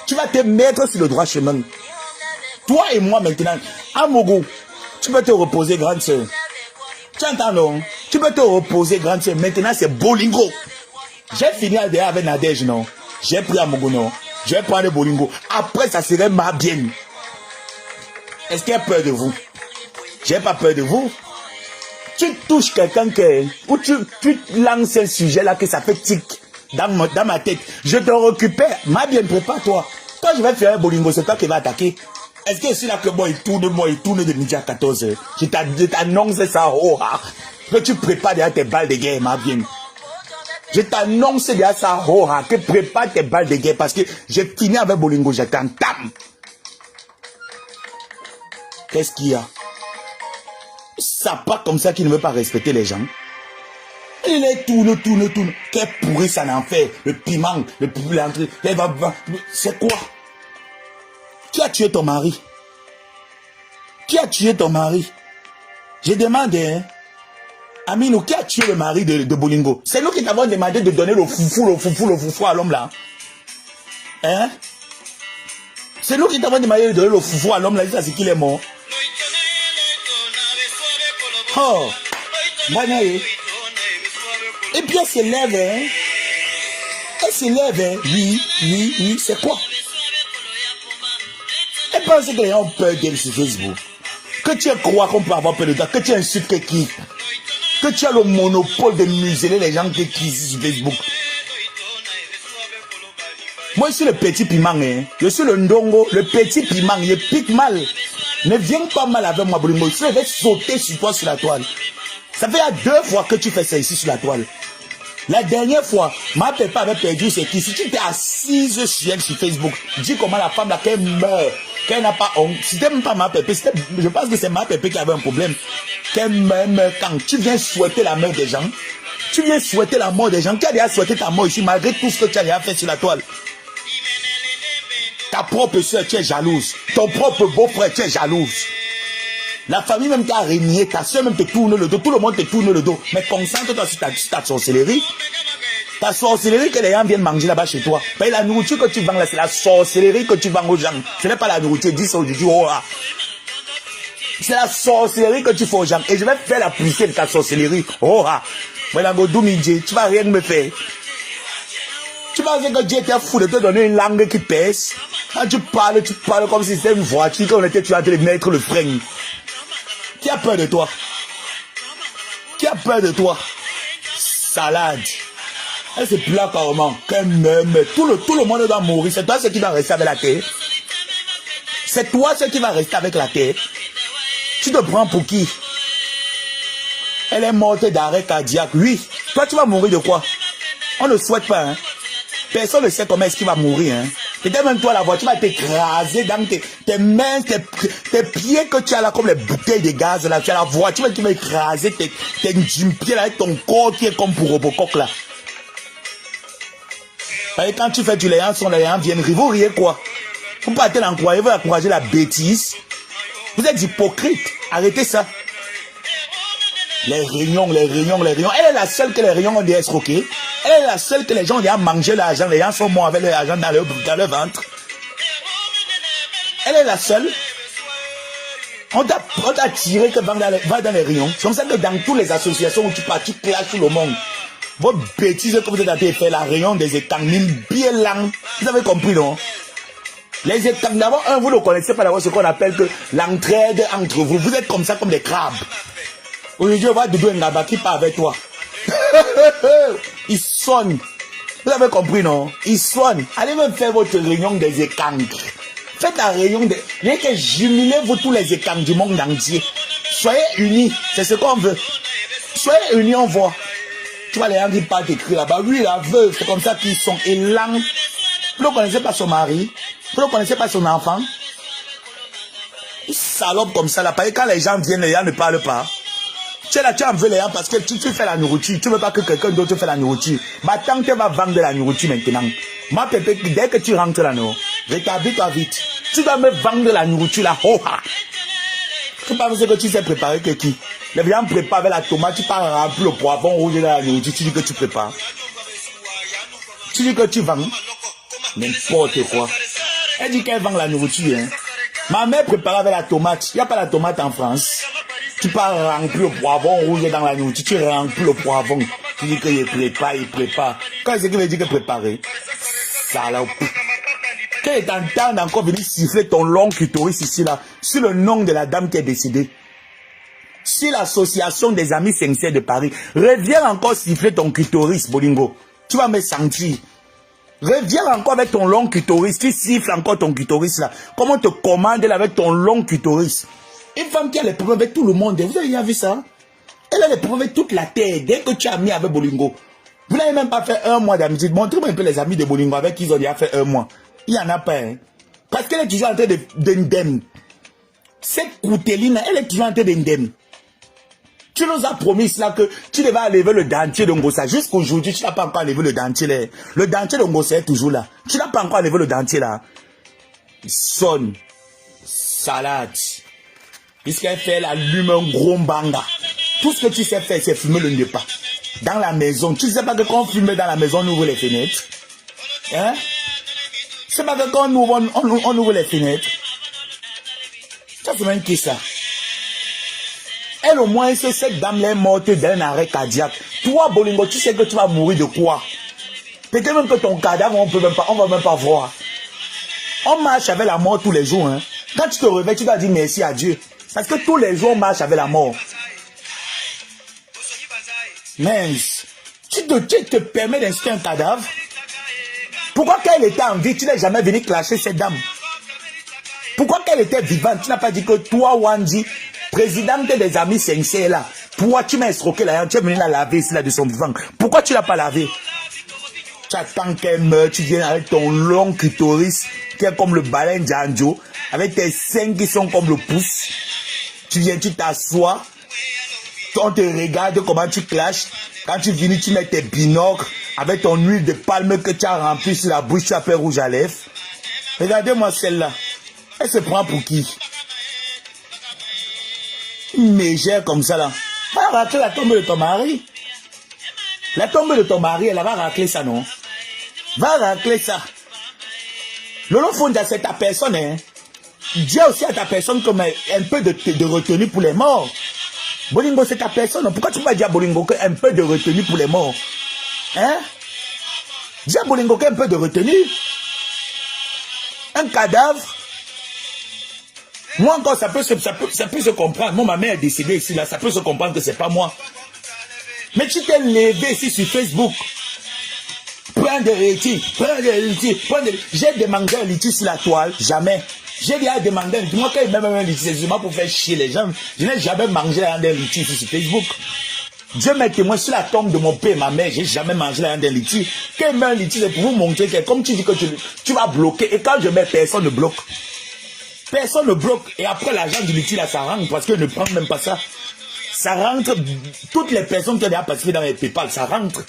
Tu vas te mettre sur le droit chemin. Toi et moi maintenant. Amogo, tu peux te reposer, grande soeur. Tu entends, non? Tu peux te reposer, grande soeur. Maintenant, c'est Bolingo. J'ai fini avec Nadège, non? J'ai pris Amogo, non? Je vais prendre Bolingo. Après, ça serait ma bien. Est-ce qu'il y a peur de vous? J'ai pas peur de vous. Tu touches quelqu'un ou tu lances un sujet là que ça fait tic dans ma tête. Je te récupère. Ma bien, prépare-toi. Quand je vais faire un Bolingo, c'est toi qui vas attaquer. Est-ce que c'est là que moi il tourne de midi à 14h? Je t'annonce ça, oh, que tu prépares déjà tes balles de guerre, ma bien. Je t'annonce déjà ça, oh, que prépare tes balles de guerre parce que j'ai fini avec Bolingo, je t'entame. Qu'est-ce qu'il y a? Ça pas comme ça qui ne veut pas respecter les gens. Il est tourne. Quel pourri ça n'en fait. Le piment, le l'entrée. C'est quoi? Qui a tué ton mari? Qui a tué ton mari? J'ai demandé, hein. Aminou, qui a tué le mari de Bolingo? C'est nous qui t'avons demandé de donner le foufou à l'homme là. Hein? C'est nous qui t'avons demandé de donner le foufou à l'homme là. Ça, c'est qu'il est mort. Oh, Banaye. Et puis elle se lève, hein. Elle se lève, hein. Oui, c'est quoi? Elle pense que les gens ont peur d'elle sur Facebook. Que tu crois qu'on peut avoir peur de toi, que tu insultes qui? Que tu as le monopole de museler les gens qui sur Facebook. Moi, je suis le petit piment. Hein. Je suis le ndongo, le petit piment. Je pique mal. Ne viens pas mal avec moi, Bolingo. Je vais sauter sur toi sur la toile. Ça fait 2 fois que tu fais ça ici sur la toile. La dernière fois, ma papa avait perdu ses qui. Si tu étais assise sur elle sur Facebook, dis comment la femme là, qu'elle meurt, qu'elle n'a pas honte. C'était même pas ma papa. Je pense que c'est ma papa qui avait un problème. Qu'elle meurt quand tu viens souhaiter la mort des gens. Tu viens souhaiter la mort des gens. Qui a déjà souhaité ta mort ici malgré tout ce que tu as déjà fait sur la toile? Ta propre soeur, tu es jalouse. Ton propre beau-frère, tu es jalouse. La famille même t'a régné, ta soeur même te tourne le dos, tout le monde te tourne le dos. Mais concentre-toi sur ta sorcellerie. Ta sorcellerie que les gens viennent manger là-bas chez toi. Mais la nourriture que tu vends là, c'est la sorcellerie que tu vends aux gens. Ce n'est pas la nourriture, dis ça aujourd'hui, oh ah. C'est la sorcellerie que tu fais aux gens. Et je vais faire la poussée de ta sorcellerie. Oh ah. Tu vas rien me faire. Tu penses que Dieu était fou de te donner une langue qui pèse. Quand tu parles comme si c'était une voiture, qu'on était, tu vas te mettre le frein. Qui a peur de toi? Qui a peur de toi? Salade. Elle se plaint carrément. Tout le monde doit mourir. C'est toi ce qui va rester avec la terre. C'est toi ce qui va rester avec la terre. Tu te prends pour qui? Elle est morte d'arrêt cardiaque. Oui. Toi, tu vas mourir de quoi? On ne souhaite pas. Hein? Personne ne sait comment est-ce qu'il va mourir. Hein? Peut-être même toi, la voiture va t'écraser dans tes mains, tes pieds que tu as là comme les bouteilles de gaz. Là. Tu as la voiture qui va écraser tes pieds là, avec ton corps qui est comme pour Robocop là. Et quand tu fais du léant, les léants viennent rire. Vous riez quoi? Vous partez l'encourager, vous encouragez la bêtise. Vous êtes hypocrite. Arrêtez ça. Les réunions. Elle est la seule que les réunions ont déjà escroqué. Elle est la seule que les gens ont déjà mangé l'argent. Les gens sont morts avec l'argent dans leur ventre. Elle est la seule. On t'a tiré que va dans les réunions. C'est comme ça que dans toutes les associations où tu pars, tu clashes tout le monde. Votre bêtise que vous êtes en train de faire, la réunion des étangs, bien lang. Vous avez compris, non? Les étangs, d'abord, vous ne connaissez pas d'abord ce qu'on appelle que l'entraide entre vous. Vous êtes comme ça, comme des crabes. Aujourd'hui, on va Doudou Ngaba qui part avec toi. Il sonne. Vous avez compris, non? Il sonne. Allez même faire votre réunion des étangs. Faites la réunion des... Rien que jumelez-vous tous les étangs du monde entier. Soyez unis. C'est ce qu'on veut. Soyez unis, on voit. Tu vois les gens qui partent écrire là-bas. Oui, la veuve, c'est comme ça qu'ils sont élans. Vous ne connaissez pas son mari. Vous ne connaissez pas son enfant. Ils salopent comme ça là. Parce que quand les gens viennent, les gens ne parlent pas. Tu es là, tu en veux les gens parce que tu fais la nourriture. Tu ne veux pas que quelqu'un d'autre fasse la nourriture. Ma tante va vendre de la nourriture maintenant. Ma pépé, dès que tu rentres là, non, rétablis-toi vite. Tu dois me vendre de la nourriture là. Oh, ah. C'est pas parce que tu sais préparer que qui. Les gens préparent avec la tomate, tu pars remplir le poivron rouge de la nourriture. Tu dis que tu prépares. Tu dis que tu vends. N'importe quoi. Elle dit qu'elle vend la nourriture. Hein. Ma mère prépare avec la tomate. Il n'y a pas la tomate en France. Tu pars remplir le poivron rouge dans la nourriture. Tu remplis le poivron. Tu dis qu'il prépare. Quand c'est qu'il veut dire que préparer? Salope. Quand il t'entend encore venir siffler ton long clitoris ici là, sur le nom de la dame qui est décédée. Si l'association des amis sincères de Paris, reviens encore siffler ton clitoris, Bolingo. Tu vas me sentir. Reviens encore avec ton long clitoris. Tu siffles encore ton clitoris là. Comment te commande là avec ton long clitoris? Une femme qui a les problèmes avec tout le monde. Vous avez déjà vu ça? Elle a les problèmes avec toute la terre. Dès que tu as mis avec Bolingo. Vous n'avez même pas fait 1 mois d'amitié. Montrez-moi un peu les amis de Bolingo avec qui ils ont déjà fait 1 mois. Il n'y en a pas. Hein? Parce qu'elle est toujours en train d'indemne. Cette Couteline, elle est toujours en train d'indemne. Tu nous as promis là que tu devais enlever le dentier de Ngossa. Jusqu'aujourd'hui, tu n'as pas encore enlevé le dentier là. Le dentier de Ngossa est toujours là. Tu n'as pas encore enlevé le dentier là. Il sonne. Salade. Puisqu'elle fait la lume un gros banga. Tout ce que tu sais faire, c'est fumer le nepa. Dans la maison. Tu ne sais pas que quand on fume dans la maison, on ouvre les fenêtres. Hein? C'est pas que quand on ouvre les fenêtres. Ça c'est même qui ça? Elle au moins, cette dame-là est morte d'un arrêt cardiaque. Toi, Bolingo, tu sais que tu vas mourir de quoi? Peut-être même que ton cadavre, on va même pas voir. On marche avec la mort tous les jours. Hein. Quand tu te réveilles, tu dois dire merci à Dieu. Parce que tous les jours, on marche avec la mort. Mince. Tu te permets d'insulter un cadavre? Pourquoi quand elle était en vie, tu n'es jamais venu clasher cette dame? Pourquoi quand elle était vivante, tu n'as pas dit que toi, Wandi, présidente des amis sincères là, toi, tu m'as escroqué là, tu es venu la laver ici là de son vivant. Pourquoi tu l'as pas lavé? Tu attends qu'elle meure, tu viens avec ton long clitoris qui est comme le baleine d'Anjo, avec tes seins qui sont comme le pouce. Tu viens, tu t'assois, on te regarde comment tu clashes. Quand tu finis, tu mets tes binocles avec ton huile de palme que tu as remplie sur la bouche, tu as fait rouge à lèvres. Regardez-moi celle-là. Elle se prend pour qui? Une mégère comme ça là. Va racler la tombe de ton mari. La tombe de ton mari, elle va racler ça, non? Va racler ça. Lolo Fonda, c'est ta personne, hein. Dis aussi à ta personne comme un peu de retenue pour les morts. Bolingo, c'est ta personne. Pourquoi tu m'as dit à Bolingo qu'un peu de retenue pour les morts? Hein? Dis à Bolingo qu'un peu de retenue. Un cadavre. Moi encore, ça peut se comprendre. Moi, ma mère est décédée ici, là. Ça peut se comprendre que c'est pas moi. Mais tu t'es levé ici sur Facebook. Prends des rétis, prends des rétis, J'ai demandé un litige sur la toile, jamais. J'ai déjà demandé un litige. Moi, quand il m'a même un litige, c'est pour faire chier les gens. Je n'ai jamais mangé un litige sur Facebook. Dieu m'est témoin sur la tombe de mon père et ma mère, j'ai jamais mangé la d'un litige. Quand il met un litige, c'est pour vous montrer que, comme tu dis que tu vas bloquer, et quand je mets, personne ne bloque. Personne ne bloque. Et après, l'argent du litige, là, ça rentre, parce qu'il ne prend même pas ça. Ça rentre, toutes les personnes qui ont déjà participé dans les PayPal, ça rentre.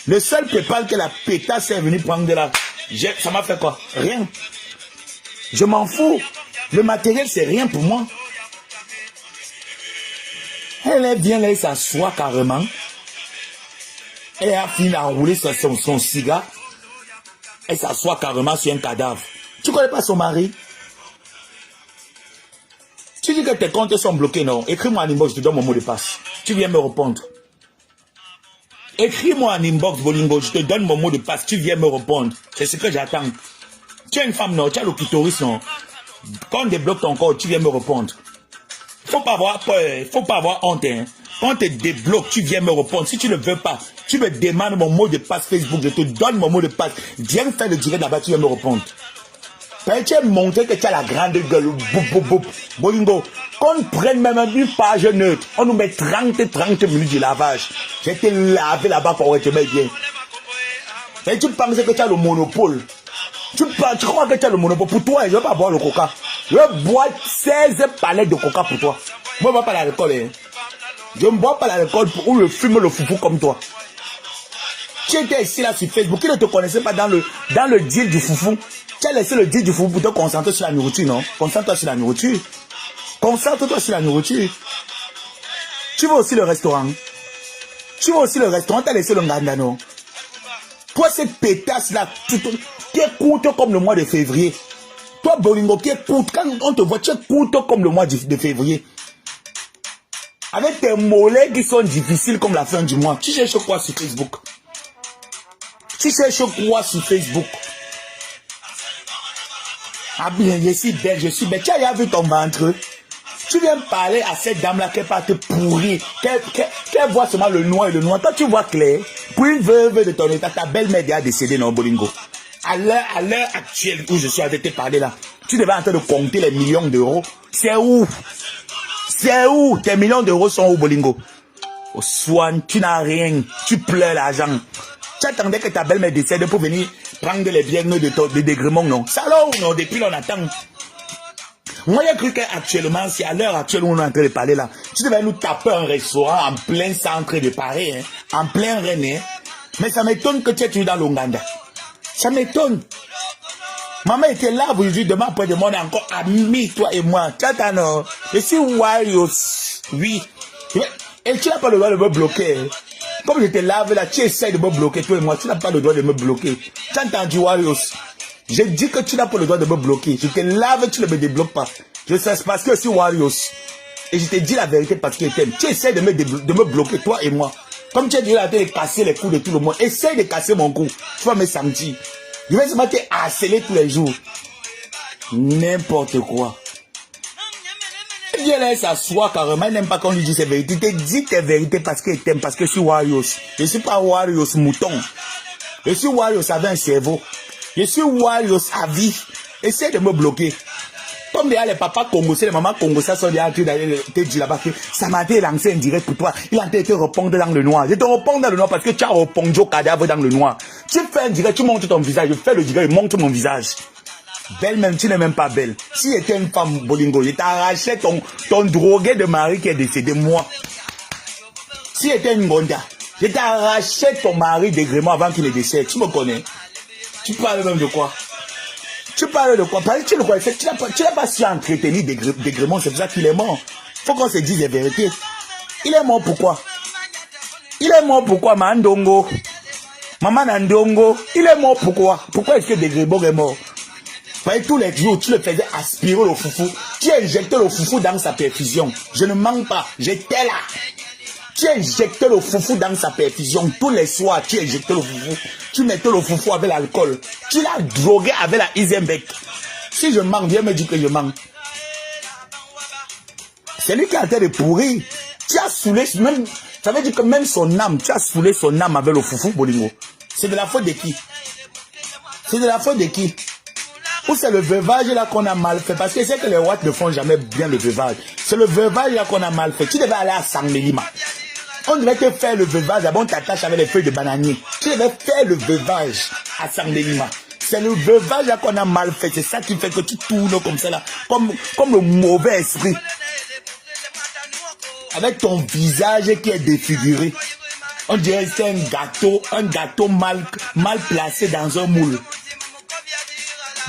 Le seul PayPal que la pétasse est venue prendre de là, ça m'a fait quoi? Rien. Je m'en fous. Le matériel, c'est rien pour moi. Elle vient là, elle s'assoit carrément. Elle a fini d'enrouler son cigare. Elle s'assoit carrément sur un cadavre. Tu connais pas son mari? Tu dis que tes comptes sont bloqués, non? Écris-moi en inbox, je te donne mon mot de passe. Tu viens me répondre. Écris-moi en inbox, Bolingo, je te donne mon mot de passe. Tu viens me répondre. C'est ce que j'attends. Tu es une femme, non? Tu as le clitoris, non? Quand on débloque ton corps, tu viens me répondre. Faut pas avoir peur, faut pas avoir honte. Hein. Quand on te débloque, tu viens me répondre. Si tu ne veux pas, tu me demandes mon mot de passe Facebook, je te donne mon mot de passe. Viens faire le direct là-bas, tu viens me répondre. Tu as montré que tu as la grande gueule. Bolingo, qu'on prenne même une page neutre, on nous met 30 minutes de lavage. Je vais te laver là-bas correctement bien. Et tu penses que tu as le monopole. Tu crois que tu as le monopole. Pour toi, je ne vais pas boire le coca. Je vais boire 16 palettes de coca pour toi. Moi, je ne bois pas l'alcool. Hein. Je ne bois pas l'alcool pour le fume le foufou comme toi. Tu étais ici là sur Facebook, qui ne te connaissait pas dans le deal du foufou. Tu as laissé le deal du foufou pour te concentrer sur la nourriture, non? Concentre-toi sur la nourriture. Concentre-toi sur la nourriture. Tu vas aussi le restaurant. Tu vas aussi le restaurant, tu as laissé le nganda, non? Toi, cette pétasse là, qui est courte comme le mois de février. Toi, Bolingo, qui est courte, quand on te voit, tu es courte comme le mois de février. Avec tes mollets qui sont difficiles comme la fin du mois. Tu cherches quoi sur Facebook? Tu cherches quoi sur Facebook? Ah bien, je suis belle, je suis belle. Tu as déjà vu ton ventre? Tu viens parler à cette dame-là qui va te pourrir, qu'elle voit seulement le noir et le noir. Toi, tu vois clair. Pour une veuve de ton état, ta belle-mère est décédée, non, Bolingo. À l'heure actuelle où je suis avec te parler là, tu devais en train de compter les millions d'euros. C'est où? C'est où? Tes millions d'euros sont où, Bolingo? Au soin, tu n'as rien. Tu pleures l'argent. Tu attendais que ta belle-mère décède pour venir prendre les biens de dégréments, non? Salaud, non, depuis on attend. Moi, j'ai cru qu'actuellement, si à l'heure actuelle où on est en train de parler là, tu devais nous taper un restaurant en plein centre de Paris, hein, en plein Rennes. Hein. Mais ça m'étonne que tu es toujours dans l'Ouganda. Ça m'étonne. Maman était là aujourd'hui, demain après-demain, on est encore amis, toi et moi. Tu attends, non? Je suis Warriors. Oui. Et tu n'as pas le droit de me bloquer. Hein. Comme je te lave là, tu essaies de me bloquer, toi et moi, tu n'as pas le droit de me bloquer. Tu as entendu, Warriors? Je dis que tu n'as pas le droit de me bloquer. Je te lave, tu ne me débloques pas. Je sais parce que je suis Warriors. Et je te dis la vérité parce que je t'aime. Tu essaies de me bloquer, toi et moi. Comme tu as dit là, de casser les coups de tout le monde. Essaye de casser mon cou. Tu vas me sentir. Je vais seulement te harceler tous les jours. N'importe quoi. Et bien là, elle s'assoit carrément. Elle n'aime pas qu'on lui dise ses vérités. Tu te dis tes vérités parce qu'elle t'aime, parce que je suis Warriors. Je ne suis pas Warriors mouton. Je suis Wario, ça avait un cerveau. Je suis Wario, sa vie. Essaye de me bloquer. Comme déjà les papas congolais, les mamans congolaises sont déjà te dit là-bas que ça m'a été lancé en direct pour toi. Il a été répondre dans le noir. Je te réponds dans le noir parce que tu as répondu au cadavre dans le noir. Tu fais un direct, tu montres ton visage. Je fais le direct, je montre mon visage. Belle même, tu n'es même pas belle. Si j'étais une femme bolingo, je t'arrachais ton drogué de mari qui est décédé, moi. Si j'étais une gonda, je t'arrachais ton mari d'agrément avant qu'il ne décède. Tu me connais? Tu parles même de quoi? Tu parles de quoi? Parce que tu n'as pas su entretenir d'agrément, c'est pour ça qu'il est mort. Faut qu'on se dise la vérité. Il est mort pourquoi? Il est mort pourquoi, Mandongo? Maman Nandongo, il est mort pourquoi? Pourquoi est-ce que Degrebo est mort? Tous les jours, tu le faisais aspirer le foufou. Tu injectais le foufou dans sa perfusion. Je ne mens pas, j'étais là. Tu injectais le foufou dans sa perfusion. Tous les soirs, tu injectais le foufou. Tu mettais le foufou avec l'alcool. Tu l'as drogué avec la Isenbeck. Si je mens, viens me dire que je mens. C'est lui qui a été de pourrir. Tu as saoulé, même, ça veut dire que même son âme, tu as saoulé son âme avec le foufou, Bolingo. C'est de la faute de qui? C'est de la faute de qui? Ou c'est le veuvage là qu'on a mal fait? Parce que c'est que les Watts ne font jamais bien le veuvage. C'est le veuvage là qu'on a mal fait. Tu devais aller à Sanglima. On devait te faire le veuvage. D'abord, on t'attache avec les feuilles de bananier. Tu devais faire le veuvage à Sanglima. C'est le veuvage là qu'on a mal fait. C'est ça qui fait que tu tournes comme ça là. Comme le mauvais esprit. Avec ton visage qui est défiguré. On dirait que c'est un gâteau mal placé dans un moule.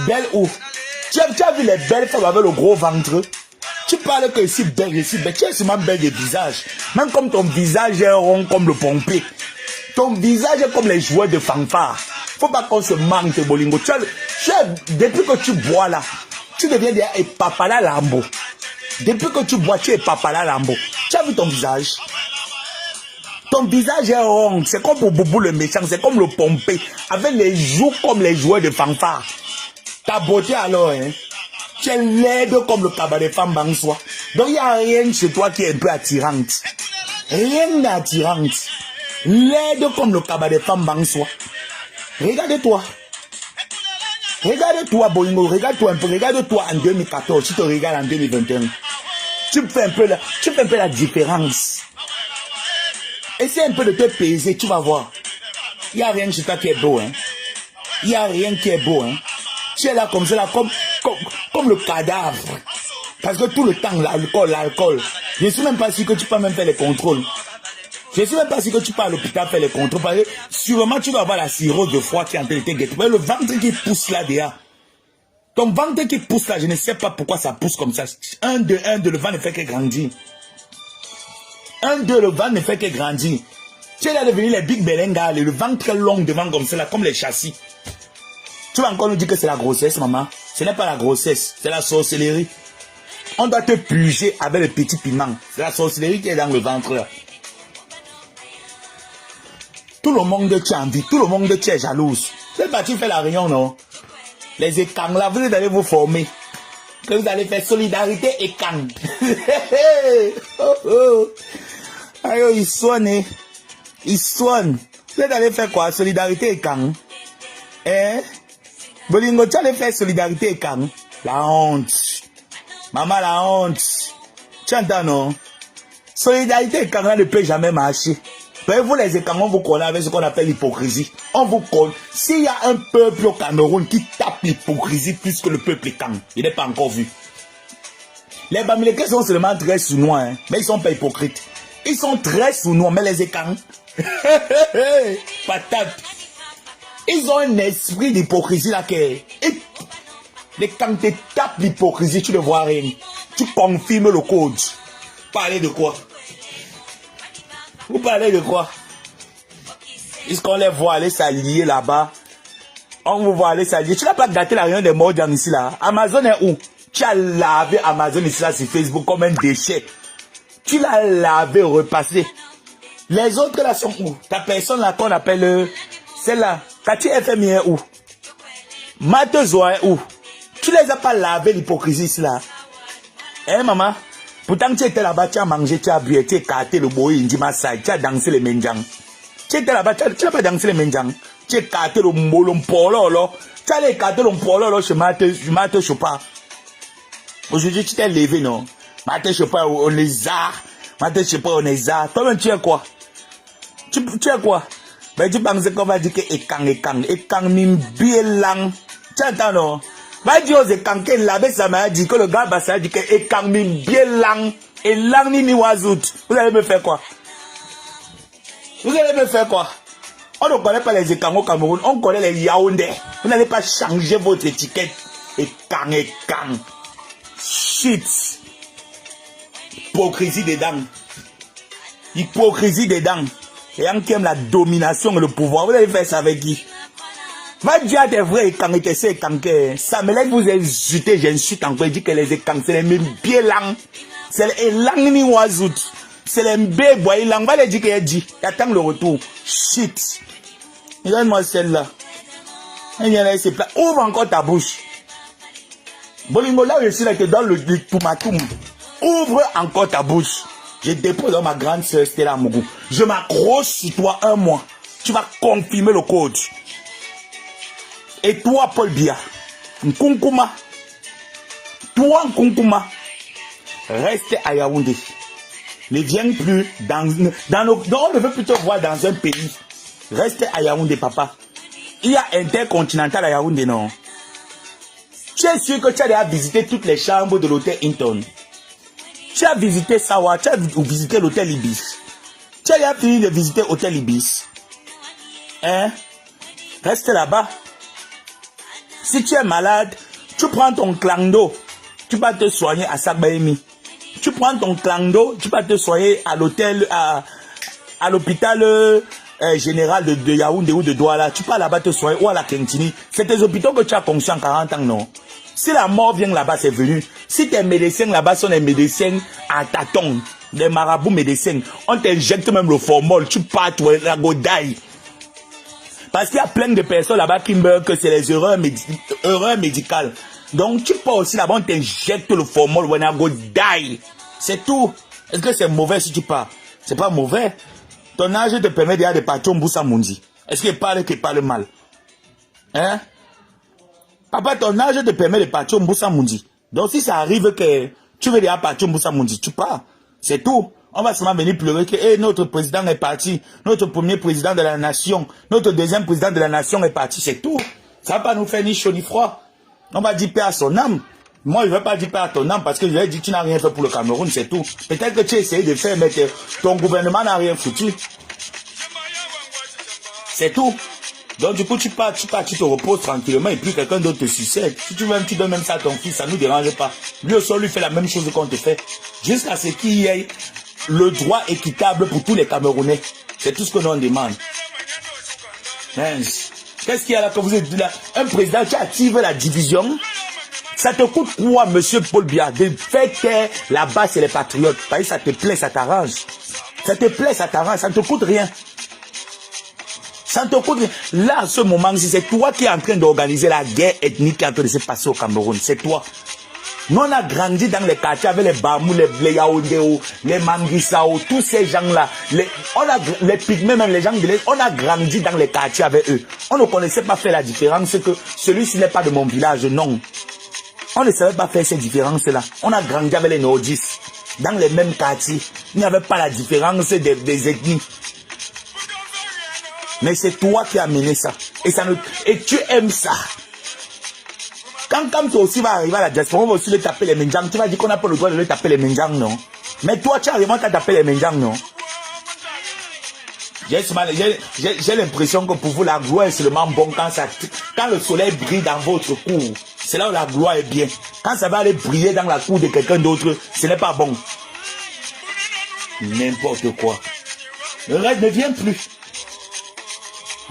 Belle où? Tu as vu les belles femmes avec le gros ventre? Tu parles que ici belle, ici belle. Tu es sûrement belle de visage. Même comme ton visage est rond comme le pompé. Ton visage est comme les joueurs de fanfare. Faut pas qu'on se manque, Bolingo. Depuis que tu bois là, tu deviens déjà Papala Lambo. Depuis que tu bois, tu es Papala Lambo. Tu as vu ton visage? Ton visage est rond. C'est comme pour Boubou le méchant. C'est comme le pompé. Avec les joues comme les joueurs de fanfare. Ta beauté alors, hein, tu es laide comme le cabaret femme Bangsoi. Donc il n'y a rien chez toi qui est un peu attirante. Rien d'attirante. Laide comme le cabaret femme Bangsoi. Regarde-toi. Regarde-toi, Bolingo. Regarde-toi un peu. Regarde-toi en 2014. Tu te regardes en 2021. Tu fais un peu la différence. Essaye un peu de te peser, tu vas voir. Il n'y a rien chez toi qui est beau, hein. Il n'y a rien qui est beau, hein. Tu es là comme ça, là, comme le cadavre. Parce que tout le temps, l'alcool. Je ne suis même pas sûr que tu peux même faire les contrôles. Je ne suis même pas sûr que tu peux à l'hôpital faire les contrôles. Parce que sûrement, tu vas avoir la cirrhose de foie qui est en train de te guetter. Le ventre qui pousse là derrière. Ton ventre qui pousse là, je ne sais pas pourquoi ça pousse comme ça. Un, deux, le vent ne fait que grandir. Un, deux, le vent ne fait que grandir. Tu es là devenir les Big Belenga, le ventre très long devant comme ça, là, comme les châssis. Tu vas encore nous dire que c'est la grossesse, maman. Ce n'est pas la grossesse, c'est la sorcellerie. On doit te puger avec le petit piment. C'est la sorcellerie qui est dans le ventre là. Tout le monde tient envie, tout le monde tient jalouse. C'est parti faire la réunion, non? Les écangs là, vous allez vous former. Que vous allez faire solidarité écang. Aïe, ils soignent. Ils soignent. Vous allez faire quoi? Solidarité écang. Hein? Bolingo, tu allais faire solidarité écang. La honte. Maman, la honte. Tu entends, non? Solidarité écang ne peut jamais marcher. Mais vous, les écangs, on vous connaît avec ce qu'on appelle l'hypocrisie. On vous connaît. S'il y a un peuple au Cameroun qui tape l'hypocrisie plus que le peuple écang, il n'est pas encore vu. Les Bamileke sont seulement très sournois, hein, mais ils ne sont pas hypocrites. Ils sont très sournois, mais les écangs, patate. Ils ont un esprit d'hypocrisie là que... Et quand tu tapes l'hypocrisie, tu ne vois rien. Tu confirmes le code. Parlez de quoi? Vous parlez de quoi? Puisqu'on les voit aller s'allier là-bas. On vous voit aller s'allier. Tu n'as pas gâté la réunion des morts ici là. Amazon est où? Tu as lavé Amazon ici là sur Facebook comme un déchet. Tu l'as lavé, repassé. Les autres là sont où? Ta personne là qu'on appelle celle-là. Cathy FMI est où? Matezoa est où? Tu les as pas lavé l'hypocrisie ici là. Hein maman? Pourtant tu étais là-bas, tu as mangé, tu as bu, tu as écarté le boy, tu as dansé les menjang. Tu étais là-bas, tu n'as pas dansé les menjang. Tu as écarté le polo, là. Tu as écarté le polo, là, chez Marthe Chopin. Aujourd'hui, tu t'es levé, non? Marthe Chopin, on les a. Marthe Chopin, on les a. Toi-même, tu es quoi? Tu es quoi? Ben, tu penses qu'on va dire que Ekang, mimbi lang. Tu entends, non? Va dire aux Ekang, que l'abbé, ça m'a dit que le gars, bah, ça a dit que Ekang, mimbi lang. Et lang, ni wazout. Vous allez me faire quoi? Vous allez me faire quoi? On ne connaît pas les Ekang au Cameroun, on connaît les Yaoundé. Vous n'allez pas changer votre étiquette. Ekang. Shit. Hypocrisie des dents. Hypocrisie des dents. Et un qui aime la domination et le pouvoir. Vous allez faire ça avec qui? Va dire à tes vrais Ekang et tes Ekang. Ça me laisse vous insulter, j'insulte encore. Je dis que les Ekang, c'est les mêmes pieds langs. C'est les langs ni wazout. C'est les mbé lang. Va les dire qu'il a dit. Attends le retour. Shit. Donne-moi celle-là. Ouvre encore ta bouche. Bolingo, là où je suis là, je te donne le toumatoum. Ouvre encore ta bouche. Je dépose dans ma grande sœur Stella Mougou. Je m'accroche sur toi un mois. Tu vas confirmer le code. Et toi, Paul Biya, Nkunkuma. Toi, Nkunkuma. Reste à Yaoundé. Ne viens plus dans nos... On ne veut plutôt voir dans un pays. Reste à Yaoundé, papa. Il y a Intercontinental à Yaoundé, non? Tu es sûr que tu as déjà visité toutes les chambres de l'hôtel Hinton? Tu as visité Sawa, tu as visité l'hôtel Ibis. Tu as déjà fini de visiter l'hôtel Ibis. Hein? Reste là-bas. Si tu es malade, tu prends ton clando, tu vas te soigner à Sagbaïmi. Tu prends ton clando, tu vas te soigner à l'hôtel, à l'hôpital général de Yaoundé ou de Douala. Tu vas là-bas te soigner ou à la Kentini. C'est tes hôpitaux que tu as conçus en 40 ans, non? Si la mort vient là-bas, c'est venu. Si tes médecins là-bas sont des médecins à tâtons, des marabouts médecins, on t'injecte même le formol, tu pars, tu la godaille. Parce qu'il y a plein de personnes là-bas qui meurent que c'est les erreurs médicales. Donc tu pars aussi là-bas, on t'injecte le formol, on a godaille. C'est tout. Est-ce que c'est mauvais si tu pars? C'est pas mauvais. Ton âge te permet déjà de partir au Mboussa Mundi. Est-ce qu'il parle mal? Hein? Papa, ton âge te permet de partir au Mboussa Mundi. Donc si ça arrive que tu veux déjà partir au Mboussa Mundi, tu pars. C'est tout. On va seulement venir pleurer que hey, notre président est parti. Notre premier président de la nation. Notre deuxième président de la nation est parti. C'est tout. Ça va pas nous faire ni chaud ni froid. On va dire paix à son âme. Moi, je ne veux pas dire paix à ton âme parce que je lui ai dit que tu n'as rien fait pour le Cameroun, c'est tout. Peut-être que tu as essayé de faire, mais ton gouvernement n'a rien foutu. C'est tout. Donc du coup, tu pars, tu te reposes tranquillement et puis quelqu'un d'autre te succède. Si tu veux, tu donnes même ça à ton fils, ça ne nous dérange pas. Lui aussi, lui fait la même chose qu'on te fait. Jusqu'à ce qu'il y ait le droit équitable pour tous les Camerounais. C'est tout ce que l'on demande. Qu'est-ce qu'il y a là que vous êtes là? Un président qui active la division. Ça te coûte quoi, monsieur Paul Biya, de faire que là-bas, c'est les patriotes? Parce que ça te plaît, ça t'arrange. Ça te plaît, ça t'arrange, ça ne te coûte rien. Ça ne te coûte rien. Là, à ce moment-ci, c'est toi qui es en train d'organiser la guerre ethnique qui est en train de se passer au Cameroun. C'est toi. Nous, on a grandi dans les quartiers avec les Bamou, les Yaoundéo, les Manguissao, tous ces gens-là. Les Pygmées, même les gens de l'Est, on a grandi dans les quartiers avec eux. On ne connaissait pas faire la différence que celui-ci n'est pas de mon village, non. On ne savait pas faire ces différences-là. On a grandi avec les nordistes, dans les mêmes quartiers. Il n'y avait pas la différence des ethnies. Mais c'est toi qui as mené ça. Et tu aimes ça. Quand toi aussi vas arriver à la diaspora, on va aussi le taper les Menjang. Tu vas dire qu'on n'a pas le droit de le taper les Menjang, non? Mais toi, tu arrives à taper les Menjang, non? J'ai l'impression que pour vous, la gloire est seulement bon quand le soleil brille dans votre cour. C'est là où la gloire est bien. Quand ça va aller briller dans la cour de quelqu'un d'autre, ce n'est pas bon. N'importe quoi. Ne viens plus.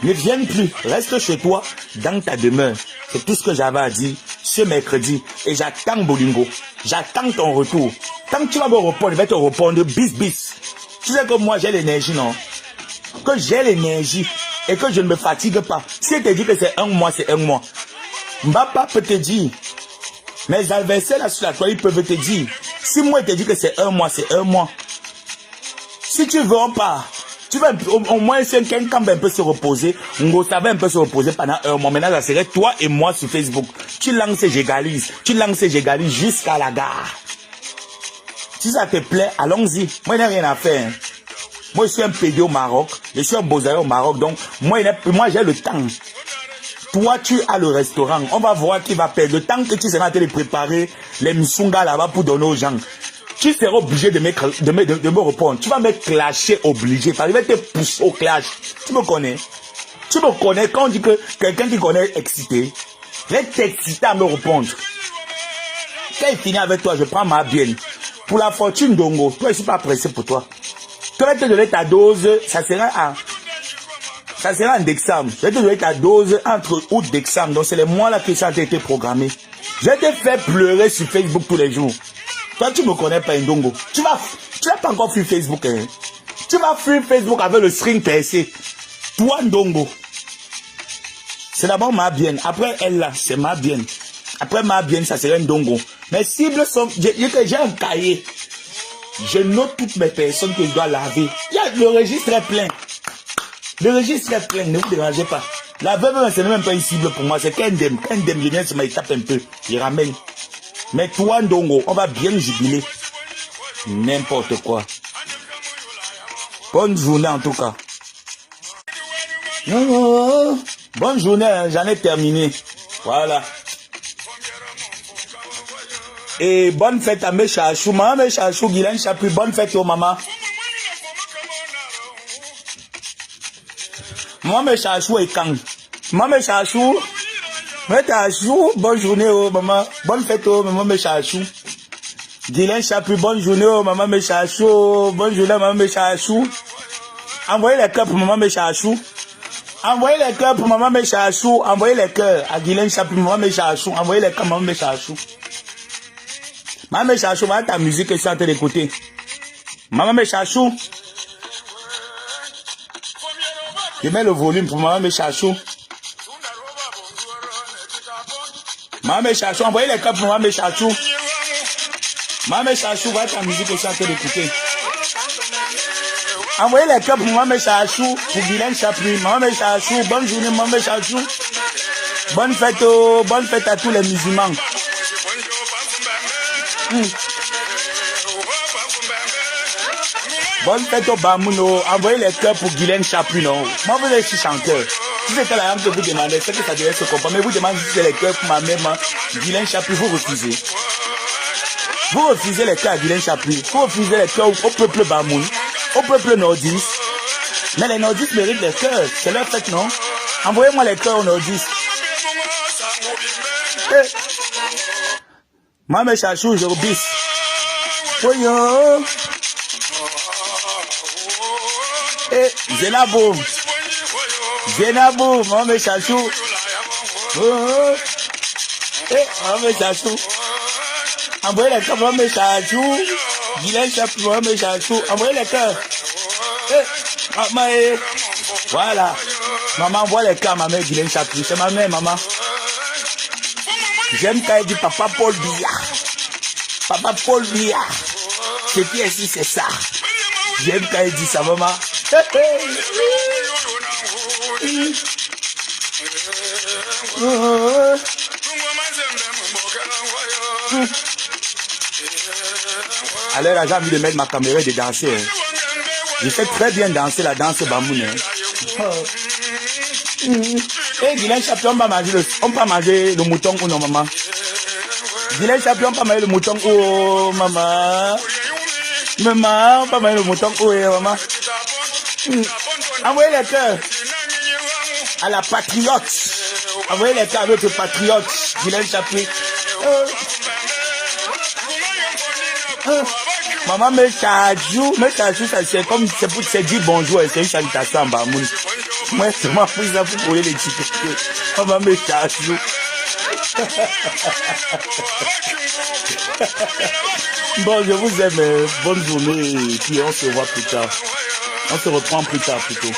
Ne viens plus. Reste chez toi, dans ta demeure. C'est tout ce que j'avais à dire ce mercredi. Et j'attends Bolingo. J'attends ton retour. Quand tu vas me répondre, je vais te répondre bis. Tu sais que moi, j'ai l'énergie, non? Que j'ai l'énergie et que je ne me fatigue pas. Si elle te dit que c'est un mois, c'est un mois. Mbapa peut te dire. Mes adversaires là sur la toile, ils peuvent te dire. Si moi, je te dis que c'est un mois, c'est un mois. Si tu veux, on part. Tu vas au moins si quelqu'un va un peu se reposer, ça va un peu se reposer pendant un mois. Maintenant, ça serait toi et moi sur Facebook. Tu lances et j'égalise. Tu lances et j'égalise jusqu'à la gare. Si ça te plaît, allons-y. Moi, il n'y a rien à faire. Moi, je suis un PD au Maroc. Je suis un beaux-arts au Maroc. Donc, moi j'ai le temps. Toi, tu as le restaurant. On va voir qui va perdre. Le temps que tu seras en train de préparer les msunga là-bas pour donner aux gens. Tu seras obligé de me répondre. Tu vas me clasher obligé. Parce que je vais te pousser au clash. Tu me connais. Tu me connais quand on dit que quelqu'un qui connaît est excité. Je vais t'exciter à me répondre. Quand il finit avec toi, je prends ma bienne. Pour la fortune d'Ongo, toi, je ne suis pas pressé pour toi. Tu vas te donner ta dose, ça sera en décembre. Je vais te donner ta dose entre août et décembre. Donc, c'est les mois là que ça a été programmé. Je vais te faire pleurer sur Facebook tous les jours. Toi, tu ne me connais pas, Ndongo. Tu n'as pas encore fuir Facebook. Hein. Tu vas fuir Facebook avec le string percé. Toi, Ndongo. C'est d'abord ma bienne. Après, elle là, c'est ma bienne. Après ma bienne, ça serait Ndongo. Mes cibles sont... J'ai un cahier. Je note toutes mes personnes que je dois laver. Le registre est plein. Le registre est plein, ne vous dérangez pas. La veuve, c'est même pas une cible pour moi. C'est qu'Indem. Qu'Indem, je viens sur ma tape un peu. Je ramène. Mais toi, Ndongo, on va bien jubiler. N'importe quoi. Bonne journée en tout cas. Bonne journée, hein, j'en ai terminé. Voilà. Et bonne fête à mes chachous. Maman, mes chachous, Guylaine Chapuis, bonne fête aux mamans. Moi, mes chachous et quand. Moi, mes chachous, bonne journée aux mamans. Bonne fête aux mamans, mes chachous. Guylaine Chapuis, bonne journée aux mamans, mes chachous. Bonne journée, maman, mes chachous. Envoyez les cœurs pour maman, mes chachous. Envoyez les cœurs pour maman, mes chachous. Envoyez les cœurs à Guylaine Chapuis, maman, mes chachous. Envoyez les cœurs, maman, mes chachous. Maman, mes chachous, voilà ta musique que je suis en train d'écouter. Maman, mes chachous. Je mets le volume pour maman, mes chachous. Maman, mes chachous, envoyez les cœurs pour maman, mes chachous. Maman, mes chachous, voilà ta musique que je suis en train d'écouter. Envoyez les cœurs pour maman, mes chachous. Pour Guylaine Chapuis, maman, mes chachous. Bonne journée, maman, mes chachous. Bonne fête à tous les musulmans. Bonne fête au Bamouno. Envoyez les cœurs pour Guylaine Chapuis, non. Moi, vous êtes chanteur. Si c'était la langue que vous demandez, c'est que ça devait se comprendre. Mais vous demandez si c'est les cœurs pour ma mère, Guylaine Chapuis, vous refusez. Vous refusez les cœurs à Guylaine Chapuis. Vous refusez les cœurs au peuple Bamoun, au peuple nordiste. Mais les nordistes méritent les cœurs. C'est leur fête, non? Envoyez-moi les cœurs aux nordistes. Moi, mes chachous, je rebisse. Voyons. Zenabo, moi, mes chachous. Moi, mes chachous. Envoyez les cœurs, moi, mes chachous. Guylaine Chapuis, moi, mes chachous. Envoyez les cœurs. Voilà. Maman, envoie les cœurs à ma mère, Guylaine Chapuis. C'est ma mère, maman. J'aime quand elle dit papa Paul Biya. Papa Paul Biya. C'est qui ici, c'est ça. J'aime quand elle dit ça, maman. Alors là, j'ai envie de mettre ma caméra et de danser. Hein. Je sais très bien danser la danse Bamoun. Hein. Et Guylaine Chapuis, on peut manger le mouton ou non, maman? Guylaine Chapuis, on peut manger le mouton ou maman? Maman, on peut manger le mouton ou maman? Envoyez les cœurs à la patriote. Envoyez les cœurs à notre patriote, Guylaine Chapuis. Maman, mes chachous, c'est comme, c'est dire bonjour, c'est une salutation en Bamoun. Moi, c'est moi pris ça pour coller les tickets. Maman, mes chachous. Bon, je vous aime. Bonne journée. Et puis, on se voit plus tard. On se reprend plus tard, plutôt.